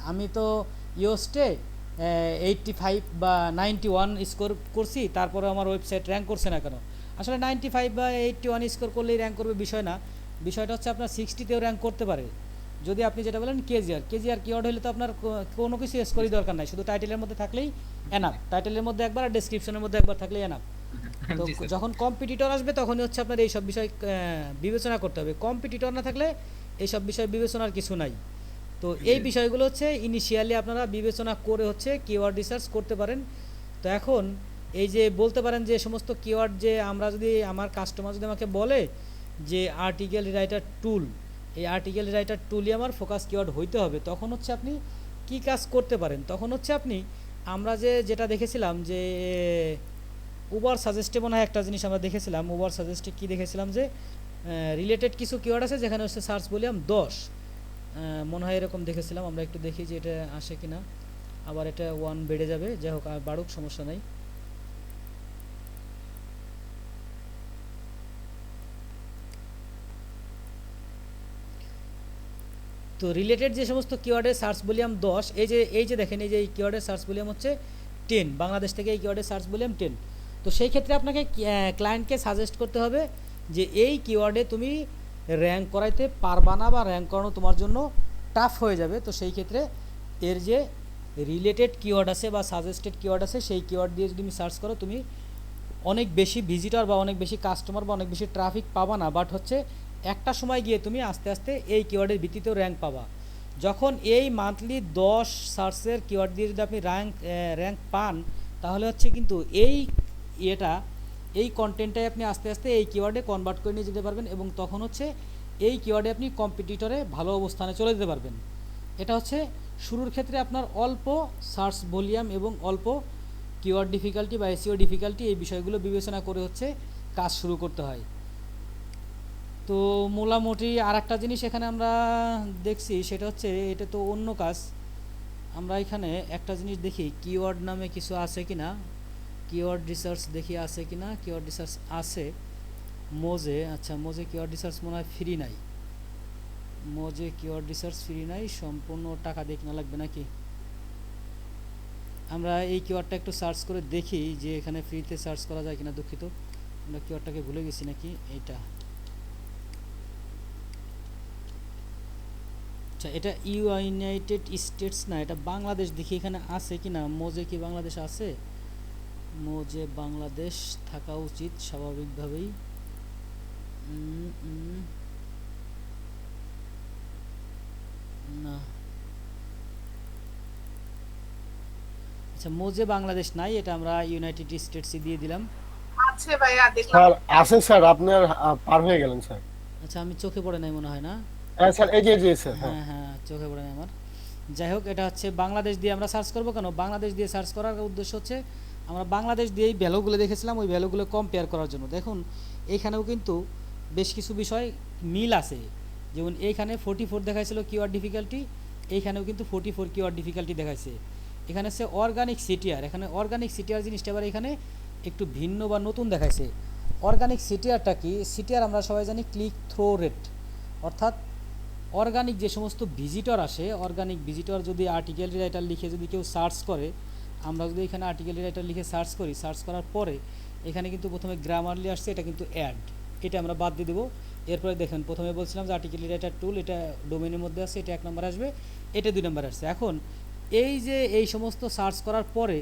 আমি তো ইওস্টে 85 বা 91 স্কোর করছি, তারপরে আমার ওয়েবসাইট র্যাঙ্ক করছে না কেন? আসলে 95 বা 81 স্কোর করলেই র্যাঙ্ক করবে বিষয় না, বিষয়টা হচ্ছে আপনার 60তেও র্যাঙ্ক করতে পারে। যদি আপনি যেটা বলেন কেজিআর কিওয়ার্ড হলে তো আপনার কোনো কিছু স্কোরই দরকার নাই, শুধু টাইটেলের মধ্যে থাকলেই এনাফ, টাইটেলের মধ্যে একবার আর ডেসক্রিপশনের মধ্যে একবার থাকলেই এনাফ। তো জি স্যার। যখন কম্পিটিটর আসবে তখনই হচ্ছে আপনার এইসব বিষয় বিবেচনা করতে হবে। কম্পিটিটর না থাকলে এইসব বিষয় বিবেচনার কিছু নাই। তো এই জি। বিষয়গুলো হচ্ছে ইনিশিয়ালি আপনারা বিবেচনা করে হচ্ছে কিওয়ার্ড রিসার্চ করতে পারেন। তো এখন এই যে বলতে পারেন যে সমস্ত কিওয়ার্ড যে আমরা যদি আমার কাস্টমার যদি আমাকে বলে যে আর্টিকেল রাইটার টুল, এই আর্টিকেল রাইটার টুলই আমার ফোকাস কিওয়ার্ড হইতে হবে, তখন হচ্ছে আপনি কি কাজ করতে পারেন? তখন হচ্ছে আপনি আমরা যেটা দেখেছিলাম যে উবার সাজেস্টে মনে হয় একটা জিনিস আমরা দেখেছিলাম, উবার সাজেস্টে কি দেখেছিলাম যে রিলেটেড কিছু কিওয়ার্ড আছে যেখানে হচ্ছে সার্চ ভলিউম 10 মনে হয় এরকম দেখেছিলাম। আমরা একটু দেখি যে এটা আসে কিনা, আবার এটা 1 বেড়ে যাবে, যাই হোক আর বাড়ুক, সমস্যা নাই। তো রিলেটেড যে সমস্ত কিওয়ার্ডের সার্চ ভলিউম 10, এই যে দেখেন এই যে এই কিওয়ার্ডের সার্চ ভলিউম হচ্ছে 10, বাংলাদেশ থেকে এই কিওয়ার্ডের সার্চ ভলিউম 10। তো সেই ক্ষেত্রে আপনাকে ক্লায়েন্টকে সাজেস্ট করতে হবে যে এই কিওয়ার্ডে তুমি র্যাঙ্ক করাইতে পারবা না বা র্যাঙ্ক করানো তোমার জন্য টাফ হয়ে যাবে। তো সেই ক্ষেত্রে এর যে রিলেটেড কিওয়ার্ড আছে বা সাজেস্টেড কিওয়ার্ড আছে সেই কিওয়ার্ড দিয়ে যদি তুমি সার্চ করো, তুমি অনেক বেশি ভিজিটর বা অনেক বেশি কাস্টমার বা অনেক বেশি ট্রাফিক পাবা না, বাট হচ্ছে একটা সময় গিয়ে তুমি আস্তে আস্তে এই কিওয়ার্ডের ভিত্তিতেও র্যাঙ্ক পাবা। যখন এই মান্থলি 10 সার্চের কিওয়ার্ড দিয়ে যদি আপনি র্যাঙ্ক পান, তাহলে হচ্ছে কিন্তু এই কন্টেন্টটাই আপনি আস্তে আস্তে এই কিওয়ার্ডে কনভার্ট করে নিয়ে যেতে পারবেন এবং তখন হচ্ছে এই কিওয়ার্ডে আপনি কম্পিটিটরে ভালো অবস্থানে চলে যেতে পারবেন। এটা হচ্ছে শুরুর ক্ষেত্রে আপনার অল্প সার্চ ভলিউম এবং অল্প কিওয়ার্ড ডিফিকাল্টি বা এসইও ডিফিকাল্টি, এই বিষয়গুলো বিবেচনা করে হচ্ছে কাজ শুরু করতে হয়। তো মোটামুটি আর একটা জিনিস এখানে আমরা দেখছি, সেটা হচ্ছে এটা তো অন্য কাজ। আমরা এখানে একটা জিনিস দেখি কিওয়ার্ড নামে কিছু আছে কিনা, কিওয়ার্ড রিসার্চ দেখি আছে কিনা। কিওয়ার্ড রিসার্চ আছে মোজে, আচ্ছা মোজে কিওয়ার্ড রিসার্চ মনে হয় ফ্রি নাই, মোজে কিওয়ার্ড রিসার্চ ফ্রি নাই, সম্পূর্ণ টাকা দিয়ে কিনা লাগবে নাকি? আমরা এই কিওয়ার্ডটা একটু সার্চ করে দেখি যে এখানে ফ্রিতে সার্চ করা যায় কিনা। দুঃখিত, আমরা কিওয়ার্ডটাকে ভুলে গেছি নাকি। এইটা, আচ্ছা এটা ইউনাইটেড স্টেটস না, এটা বাংলাদেশ, দেখি এখানে আছে কিনা। মোজে কি বাংলাদেশ আছে? মোজে বাংলাদেশ থাকা উচিত স্বাভাবিকভাবেই। না, আচ্ছা মোজে বাংলাদেশ নাই, এটা আমরা ইউনাইটেড স্টেটসই দিয়ে দিলাম। আছে ভাইয়া, দেখলাম। স্যার আছে স্যার, আপনার পার হয়ে গেলেন স্যার। আচ্ছা আমি চোখে পড়ে নাই মনে হয় না। হ্যাঁ স্যার, এই যে স্যার, হ্যাঁ। হ্যাঁ হ্যাঁ চোখে পড়ে নাই আমার। যাই হোক, এটা হচ্ছে বাংলাদেশ দিয়ে আমরা সার্চ করব কেন? বাংলাদেশ দিয়ে সার্চ করার উদ্দেশ্য হচ্ছে আমরা বাংলাদেশ দিয়েই ভ্যালুগুলো দেখেছিলাম, ওই ভ্যালুগুলো কম্পেয়ার করার জন্য। দেখুন এইখানেও কিন্তু বেশ কিছু বিষয় মিল আছে, যেমন এইখানে 44 দেখাইছিল কিওয়ার্ড ডিফিকাল্টি, এইখানেও কিন্তু 44 কিওয়ার্ড ডিফিকাল্টি দেখাইছে। এখানে হচ্ছে অর্গানিক সিটিআর, এখানে অর্গানিক সিটিআর জিনিসটা আবার এখানে একটু ভিন্ন বা নতুন দেখাইছে। অর্গানিক সিটিআরটা কি? সিটিআর আমরা সবাই জানি ক্লিক থ্রো রেট, অর্থাৎ অর্গানিক যে সমস্ত ভিজিটর আসে, অর্গানিক ভিজিটর যদি আর্টিকেল রাইটার লিখে যদি কেউ সার্চ করে, আমরা যদি এখানে আর্টিকেল রাইটার লিখে সার্চ করি, সার্চ করার পরে এখানে কিন্তু প্রথমে গ্রামারলি আসছে, এটা কিন্তু অ্যাড, এটা আমরা বাদ দিয়ে দেবো। এরপরে দেখেন প্রথমে বলছিলাম যে আর্টিকেল রাইটার টুল, এটা ডোমেনের মধ্যে আছে, এটা 1 নম্বর আসবে, এটা 2 নম্বর আসছে। এখন এই যে এই সমস্ত সার্চ করার পরে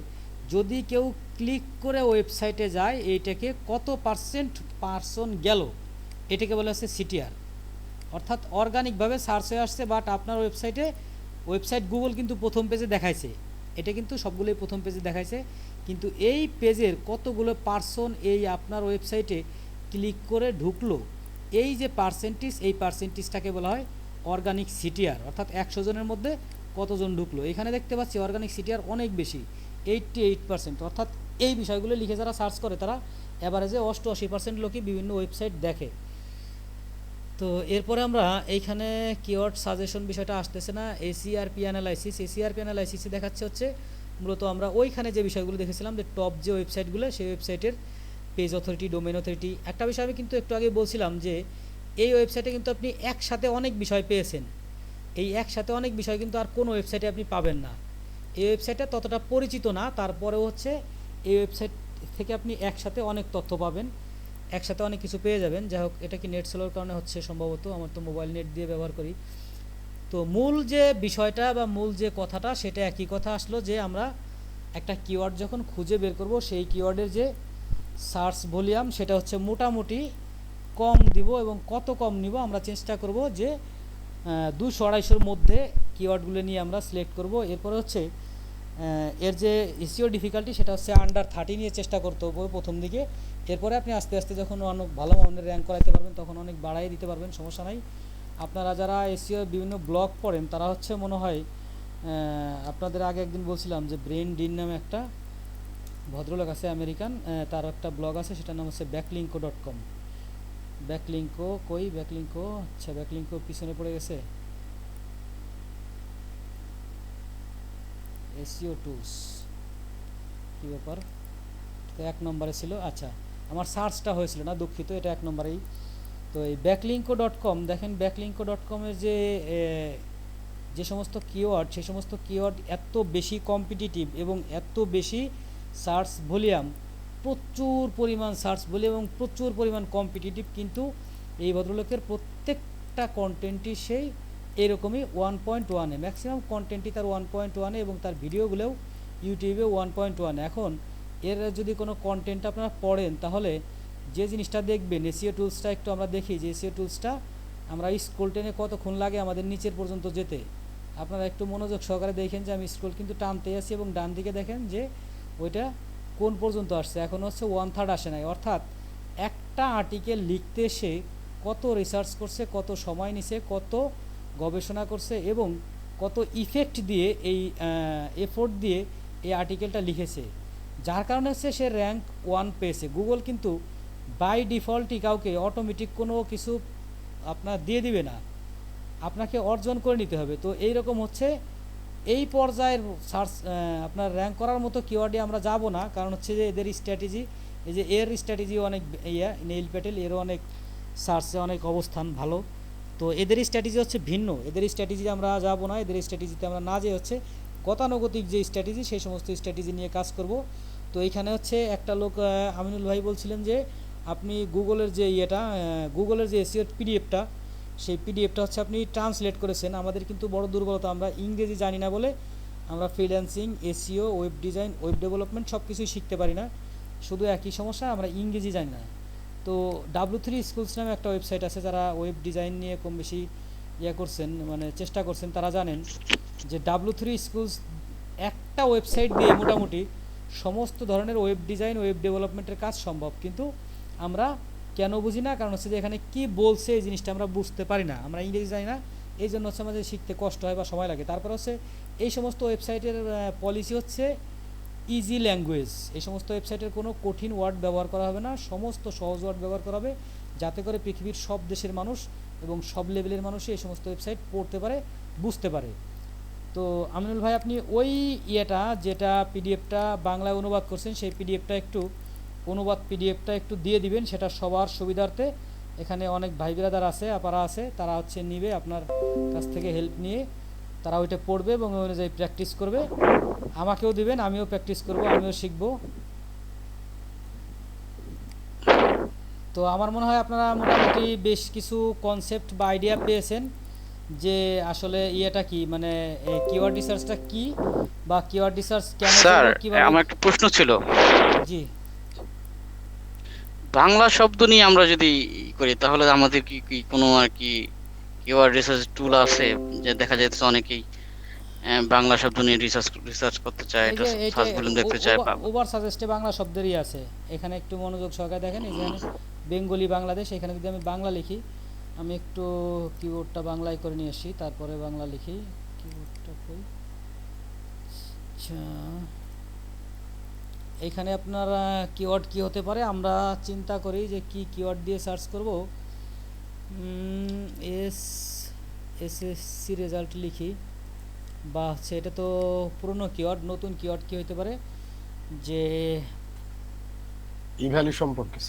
যদি কেউ ক্লিক করে ওয়েবসাইটে যায়, এইটাকে কত পার্সন গেল, এটাকে বলা হচ্ছে সিটিআর। অর্থাৎ অর্গানিকভাবে সার্চ হয়ে আসছে, বাট আপনার ওয়েবসাইট গুগল কিন্তু প্রথম পেজে দেখাইছে, এটা কিন্তু সবগুলোই প্রথম পেজে দেখাইছে, কিন্তু এই পেজের কতগুলো পার্সন এই আপনার ওয়েবসাইটে ক্লিক করে ঢুকলো, এই যে পার্সেন্টেজ, এই পার্সেন্টেজটাকে বলা হয় অর্গানিক সিটিআর। অর্থাৎ 100 জনের মধ্যে কতজন ঢুকলো। এখানে দেখতে পাচ্ছি অর্গানিক সিটিআর অনেক বেশি, 88%, অর্থাৎ এই বিষয়গুলো লিখে যারা সার্চ করে তারা অ্যাভারেজে 88% লোকই বিভিন্ন ওয়েবসাইট দেখে। তো এরপরে আমরা এইখানে কিওয়ার্ড সাজেশন বিষয়টা আসতেছে না, এসিআরপি অ্যানালাইসিসে দেখাচ্ছে হচ্ছে মূলত আমরা ওইখানে যে বিষয়গুলো দেখেছিলাম যে টপ যে ওয়েবসাইটগুলো সেই ওয়েবসাইটের পেজ অথরিটি, ডোমেন অথরিটি। একটা বিষয় আমি কিন্তু একটু আগে বলছিলাম যে এই ওয়েবসাইটে কিন্তু আপনি একসাথে অনেক বিষয় পেয়েছেন, এই একসাথে অনেক বিষয় কিন্তু আর কোনো ওয়েবসাইটে আপনি পাবেন না। এই ওয়েবসাইটটা ততটা পরিচিত না, তারপরেও হচ্ছে এই ওয়েবসাইট থেকে আপনি একসাথে অনেক তথ্য পাবেন, একসাথে অনেক কিছু পেয়ে যাবেন। যাই হোক, এটা কি নেট স্লোর কারণে হচ্ছে সম্ভবত, আমার তো মোবাইল নেট দিয়ে ব্যবহার করি। তো মূল যে বিষয়টা বা মূল যে কথাটা সেটা একই কথা আসলো যে আমরা একটা কিওয়ার্ড যখন খুঁজে বের করব সেই কিওয়ার্ডের যে সার্চ ভলিউম সেটা হচ্ছে মোটামুটি কম দিব, এবং কত কম নিব আমরা চেষ্টা করব যে 200-250-এর মধ্যে কিওয়ার্ডগুলো নিয়ে আমরা সিলেক্ট করব। এরপরে হচ্ছে এর যে এসইও ডিফিকাল্টি সেটা হচ্ছে আন্ডার 30 নিয়ে চেষ্টা করতে হবে প্রথম দিকে। এরপরে আপনি আস্তে আস্তে যখন অনেক ভালো মানের র্যাঙ্ক করাতে পারবেন তখন অনেক বাড়াই দিতে পারবেন, সমস্যা নাই। আপনারা যারা এসইও বিভিন্ন ব্লগ পড়েন তারা হচ্ছে মনে হয় আপনাদের আগে একদিন বলছিলাম যে ব্রেন ডিন নামে একটা ভদ্রলোক আছে আমেরিকান, তার একটা ব্লগ আছে সেটার নাম হচ্ছে ব্যাকলিঙ্কো.com। ব্যাকলিঙ্কো আচ্ছা, ব্যাকলিঙ্কো পিছনে পড়ে গেছে। এসইও টুলস কী ব্যাপার, তো 1 নম্বরে ছিল। আচ্ছা, আমার সার্চটা হয়েছিল না, দুঃখিত, এটা 1 নম্বরেই। তো এই ব্যাকলিঙ্কো.com দেখেন, ব্যাকলিঙ্কো.com-এর যে সমস্ত কিওয়ার্ড, সেই সমস্ত কিওয়ার্ড এত বেশি কম্পিটিটিভ এবং এত বেশি সার্চ ভলিউম, প্রচুর পরিমাণ সার্চ ভলিউম এবং প্রচুর পরিমাণ কম্পিটিটিভ, কিন্তু এই ভদ্রলোকের প্রত্যেকটা কন্টেন্টই সেই এরকমই 1.1-এ, ম্যাক্সিমাম কন্টেন্টই তার 1.1-এ, এবং তার ভিডিওগুলোও ইউটিউবে 1.1। এখন এর যদি কোনো কন্টেন্ট আপনারা পড়েন তাহলে যে জিনিসটা দেখবেন, এসইও টুলসটা একটু আমরা দেখি যে এসইও টুলসটা আমরা স্ক্রল টেনে কতক্ষণ লাগে আমাদের নিচের পর্যন্ত যেতে। আপনারা একটু মনোযোগ সহকারে দেখেন যে আমি স্ক্রল কিন্তু টানতে আসি, এবং ডান দিকে দেখেন যে ওইটা কোন পর্যন্ত আসছে, এখন হচ্ছে 1/3 আসে নাই। অর্থাৎ একটা আর্টিকেল লিখতে সে কত রিসার্চ করছে, কত সময় নিছে, কত গবেষণা করছে এবং কত ইফেক্ট দিয়ে এই এফোর্ট দিয়ে এই আর্টিকেলটা লিখেছে, যার কারণে হচ্ছে সে র্যাঙ্ক 1 পেয়েছে। গুগল কিন্তু বাই ডিফল্টই কাউকে অটোমেটিক কোনো কিছু আপনার দিয়ে দিবে না, আপনাকে অর্জন করে নিতে হবে। তো এই রকম হচ্ছে এই পর্যায়ের সার্চ আপনার র্যাঙ্ক করার মতো কিওয়ার্ডে আমরা যাব না, কারণ হচ্ছে যে এদের স্ট্র্যাটেজি, এই যে এর স্ট্র্যাটেজি অনেক নেইল প্যাটেল, এরও অনেক সার্চে অনেক অবস্থান ভালো। তো এদের স্ট্র্যাটেজি হচ্ছে ভিন্ন, এদের স্ট্র্যাটেজি আমরা যাব না, এদের স্ট্র্যাটেজিতে আমরা না যেয়ে হচ্ছে গতানুগতিক যে স্ট্র্যাটেজি সেই সমস্ত স্ট্র্যাটেজি নিয়ে কাজ করব। তো এইখানে হচ্ছে একটা লোক আমিনুল ভাই বলছিলেন যে আপনি গুগলের যে গুগলের যে এসইও পিডিএফটা, সেই পিডিএফটা হচ্ছে আপনি ট্রান্সলেট করেছেন। আমাদের কিন্তু বড় দুর্বলতা, আমরা ইংরেজি জানি না বলে আমরা freelancing, SEO, web design, web development সব কিছুই শিখতে পারি না। শুধু একই সমস্যা, আমরা ইংরেজি জানি না। তো W3 স্কুলস নামে একটা ওয়েবসাইট আছে, যারা ওয়েব ডিজাইন নিয়ে কম বেশি করছেন, মানে চেষ্টা করছেন, তারা জানেন যে W3 স্কুলস একটা ওয়েবসাইট দিয়ে মোটামুটি সমস্ত ধরনের ওয়েব ডিজাইন, ওয়েব ডেভেলপমেন্টের কাজ সম্ভব। কিন্তু আমরা কেন বুঝি না, কারণ হচ্ছে যে এখানে কী বলছে এই জিনিসটা আমরা বুঝতে পারি না, আমরা ইংরেজি জানি না, এই জন্য হচ্ছে আমাদের শিখতে কষ্ট হয় বা সময় লাগে। তারপর হচ্ছে এই সমস্ত ওয়েবসাইটের পলিসি হচ্ছে ইজি ল্যাঙ্গুয়েজ, এই সমস্ত ওয়েবসাইটের কোনো কঠিন ওয়ার্ড ব্যবহার করা হবে না, সমস্ত সহজ ওয়ার্ড ব্যবহার করা হবে, যাতে করে পৃথিবীর সব দেশের মানুষ এবং সব লেভেলের মানুষই এই সমস্ত ওয়েবসাইট পড়তে পারে, বুঝতে পারে। তো আমিনুল ভাই, আপনি ওই যেটা পিডিএফটা বাংলায় অনুবাদ করছেন সেই পিডিএফটা একটু দিয়ে দিবেন, সেটা সবার সুবিধার্থে। এখানে অনেক ভাই বিরাদার আছে, আপারা আছে, তারা হচ্ছে নিবে আপনার কাছ থেকে হেল্প নিয়ে, তারা ওইটা পড়বে এবং ওই অনুযায়ী প্র্যাকটিস করবে। আমাকেও দিবেন, আমিও প্র্যাকটিস করব, আমিও শিখব। তো আমার মনে হয় আপনারা মোটামুটি বেশ কিছু কনসেপ্ট বা আইডিয়া পেয়েছেন যে আসলে কি, মানে কিওয়ার্ড রিসার্চটা কি বা কিওয়ার্ড রিসার্চ কেন স্যার, কিভাবে। আমার একটা প্রশ্ন ছিল। জি, বাংলা শব্দ নিয়ে আমরা যদি করি তাহলে আমাদের কি কোনো আর কি কিওয়ার্ড রিসার্চ টুল আছে? যে দেখা যাচ্ছে অনেকেই বাংলা শব্দ নিয়ে রিসার্চ করতে চায়, এটা সার্চ ভলিউম দেখতে চায়। ওভার সাজেস্টে বাংলা শব্দেরই আছে, এখানে একটু মনোযোগ সহকারে দেখেন। এখানে বেঙ্গলি বাংলাদেশ, এখানে যদি আমি বাংলা লিখি, আমি একটু কিবোর্ডটা বাংলায় করে নিয়ে আসি, তারপরে বাংলা লিখি। কিবোর্ডটা কই? আচ্ছা, এখানে আপনার কিওয়ার্ড কি হতে পারে, আমরা চিন্তা করি যে কি কিওয়ার্ড দিয়ে সার্চ করব। এস এসএসসি রেজাল্ট লিখি, বা হচ্ছে এটা তো পুরনো কিওয়ার্ড, নতুন কিওয়ার্ড কি হতে পারে, যে ই ভ্যালু সম্পর্কে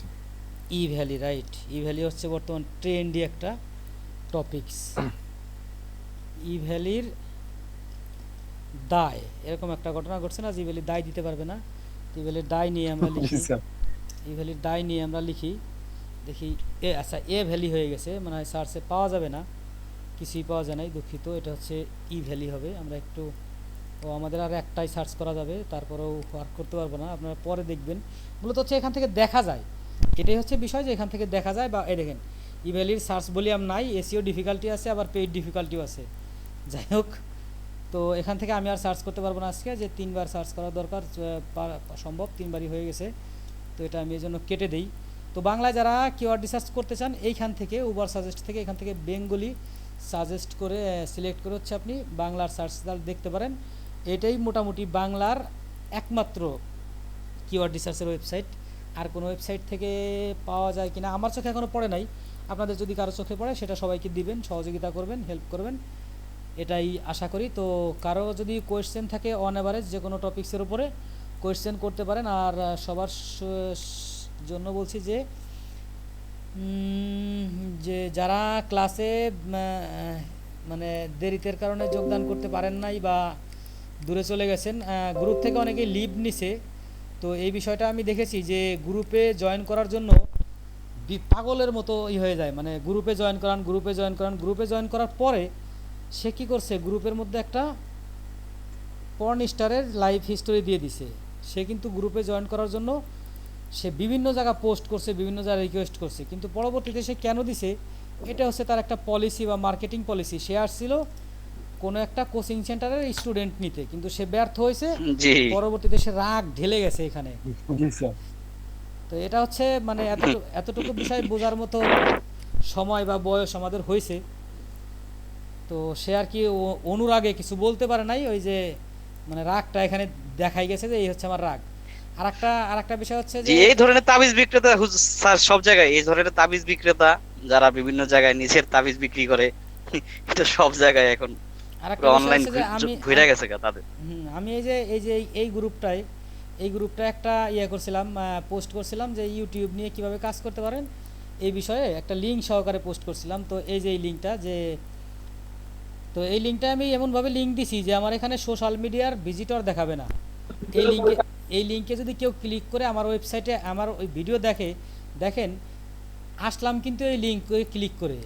ই ভ্যালি, রাইট। ই ভ্যালি হচ্ছে বর্তমান ট্রেন্ডি একটা টপিকস। ই ভ্যালির দায়, এরকম একটা ঘটনা ঘটছে না যে ই ভ্যালির দায় দিতে পারবে না, ই ভ্যালির দায় নিয়ে আমরা জি লিখি। স্যার। ই ভ্যালির দায় নিয়ে আমরা লিখি, দেখি এ আচ্ছা এ ভ্যালি হয়ে গেছে, মানে সার্চে পাওয়া যাবে না, কিছুই পাওয়া যায় নাই, দুঃখিত। এটা হচ্ছে ই ভ্যালি হবে। আমরা একটু আমাদের আর একটাই সার্চ করা যাবে, তারপরেও ওয়ার্ক করতে পারবো না, আপনারা পরে দেখবেন। মূলত হচ্ছে এখান থেকে দেখা যায়, এটাই হচ্ছে বিষয় যে এখান থেকে দেখা যায়। বা এই দেখেন ই ভ্যালির সার্চ ভলিউম নাই, এসইও ডিফিকাল্টি আছে, আবার পেইড ডিফিকাল্টিও আছে। যাই হোক, তো এখান থেকে আমি আর সার্চ করতে পারবো না আজকে, যে 3বার সার্চ করা দরকার, সম্ভব 3বারই হয়ে গেছে, তো এটা আমি এই জন্য কেটে দেই। তো বাংলায় যারা কিওয়ার্ড রিসার্চ করতে চান, এইখান থেকে উবার সাজেস্ট থেকে এখান থেকে বেঙ্গলি সাজেস্ট করে সিলেক্ট করে হচ্ছে আপনি বাংলার সার্চ দেখতে পারেন। এটাই মোটামুটি বাংলার একমাত্র কিওয়ার্ড রিসার্চের ওয়েবসাইট। আর কোনো ওয়েবসাইট থেকে পাওয়া যায় কিনা আমার চোখে এখনও পড়ে নাই, আপনাদের যদি কারো চোখে পড়ে সেটা সবাইকে দিবেন, সহযোগিতা করবেন, হেল্প করবেন, এটাই আশা করি। তো কারো যদি কোয়েশ্চেন থাকে অন অ্যাভারেজ যে কোনো টপিক্সের উপরে কোয়েশ্চেন করতে পারেন। আর সবার জন্য বলছি যে যে যারা ক্লাসে মানে দেরিতের কারণে যোগদান করতে পারেন নাই বা দূরে চলে গেছেন, গ্রুপ থেকে অনেকেই লিভ নিছে। তো এই বিষয়টা আমি দেখেছি যে গ্রুপে জয়েন করার জন্য পাগলের মতো হয়ে যায়, মানে গ্রুপে জয়েন করান, গ্রুপে জয়েন করান, গ্রুপে জয়েন করার পরে সে কী করছে, গ্রুপের মধ্যে একটা পর্ন স্টারের লাইভ হিস্টোরি দিয়ে দিছে। সে কিন্তু গ্রুপে জয়েন করার জন্য সে বিভিন্ন জায়গা পোস্ট করছে, বিভিন্ন জায়গায় রিকোয়েস্ট করছে, কিন্তু পরবর্তীতে সে কেন দিছে, এটা হচ্ছে তার একটা পলিসি বা মার্কেটিং পলিসি। সে আসছিল কোনো একটা কোচিং সেন্টারের স্টুডেন্ট নিতে, কিন্তু সে ব্যর্থ হয়েছে, জি পরবর্তীতে সে রাগ ঢেলে গেছে এখানে। জি স্যার। তো এটা হচ্ছে মানে এতটুকু বিষয় বোঝার মতো সময় বা বয়স আমাদের হয়েছে। তো সে আর কি অনুরাগে কিছু বলতে পারে নাই, ওই যে মানে রাগটা এখানে দেখাই গেছে যে এই হচ্ছে আমার রাগ। আর একটা বিষয় হচ্ছে জি যে এই ধরনের তাবিজ বিক্রেতা স্যার সব জায়গায় এই ধরনের তাবিজ বিক্রেতা যারা বিভিন্ন জায়গায় নিজের তাবিজ বিক্রি করে, এটা সব জায়গায় এখন আরেকটা বিষয় অনলাইন হচ্ছে যে ঘুরে গেছে তাদের। আমি এই গ্রুপটা একটা করছিলাম, পোস্ট করছিলাম যে ইউটিউব নিয়ে কিভাবে কাজ করতে পারেন এই বিষয়ে একটা লিঙ্ক সহকারে পোস্ট করছিলাম। তো এই যে এই লিঙ্কটা, তো এই লিঙ্কটা আমি এমনভাবে লিঙ্ক দিছি যে আমার এখানে সোশ্যাল মিডিয়ার ভিজিটর দেখাবে না। এই লিঙ্কে যদি কেউ ক্লিক করে আমার ওয়েবসাইটে আমার ওই ভিডিও দেখেন আসলাম, কিন্তু এই লিঙ্কে ক্লিক করে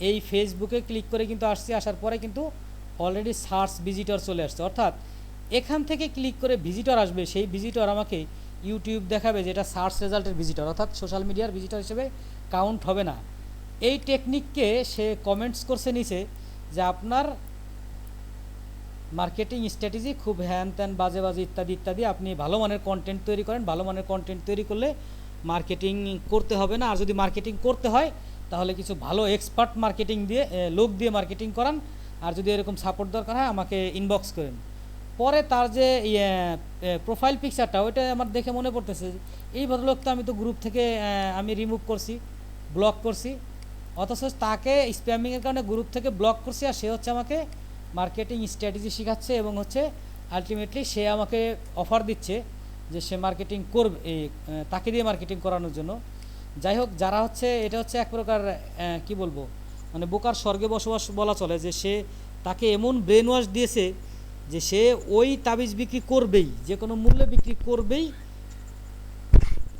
এই ফেসবুকে ক্লিক করে কিন্তু আসছি, আসার পরে কিন্তু অলরেডি সার্চ ভিজিটর চলে আসছে। অর্থাৎ এখান থেকে ক্লিক করে ভিজিটর আসবে, সেই ভিজিটর আমাকে ইউটিউব দেখাবে যেটা সার্চ রেজাল্টের ভিজিটর, অর্থাৎ সোশ্যাল মিডিয়ার ভিজিটর হিসেবে কাউন্ট হবে না। এই টেকনিককে সে কমেন্টস করছে নিচে যে আপনার মার্কেটিং স্ট্র্যাটেজি খুব হ্যান ত্যান বাজে বাজে ইত্যাদি ইত্যাদি, আপনি ভালো মানের কন্টেন্ট তৈরি করেন, ভালো মানের কন্টেন্ট তৈরি করলে মার্কেটিং করতে হবে না, আর যদি মার্কেটিং করতে হয় তাহলে কিছু ভালো এক্সপার্ট মার্কেটিং দিয়ে লোক দিয়ে মার্কেটিং করান, আর যদি এরকম সাপোর্ট দরকার হয় আমাকে ইনবক্স করেন। পরে তার যে প্রোফাইল পিকচারটা ওইটা আমার দেখে মনে পড়তেছে এই ভদ্রলোক তো আমি তো গ্রুপ থেকে আমি রিমুভ করছি, ব্লক করছি, অথচ তাকে স্প্যামিংয়ের কারণে গ্রুপ থেকে ব্লক করছি, আর সে হচ্ছে আমাকে মার্কেটিং স্ট্র্যাটেজি শেখাচ্ছে এবং হচ্ছে আলটিমেটলি সে আমাকে অফার দিচ্ছে যে সে মার্কেটিং করবে, তাকে দিয়ে মার্কেটিং করানোর জন্য। যাই হোক, যারা হচ্ছে এটা হচ্ছে এক প্রকার কি বলবো, মানে বোকার স্বর্গে বসবাস বলা চলে, যে সে তাকে এমন ব্রেন ওয়াশ দিয়েছে যে সে ওই তাবিজ বিক্রি করবেই, যে কোনো মূল্যে বিক্রি করবেই,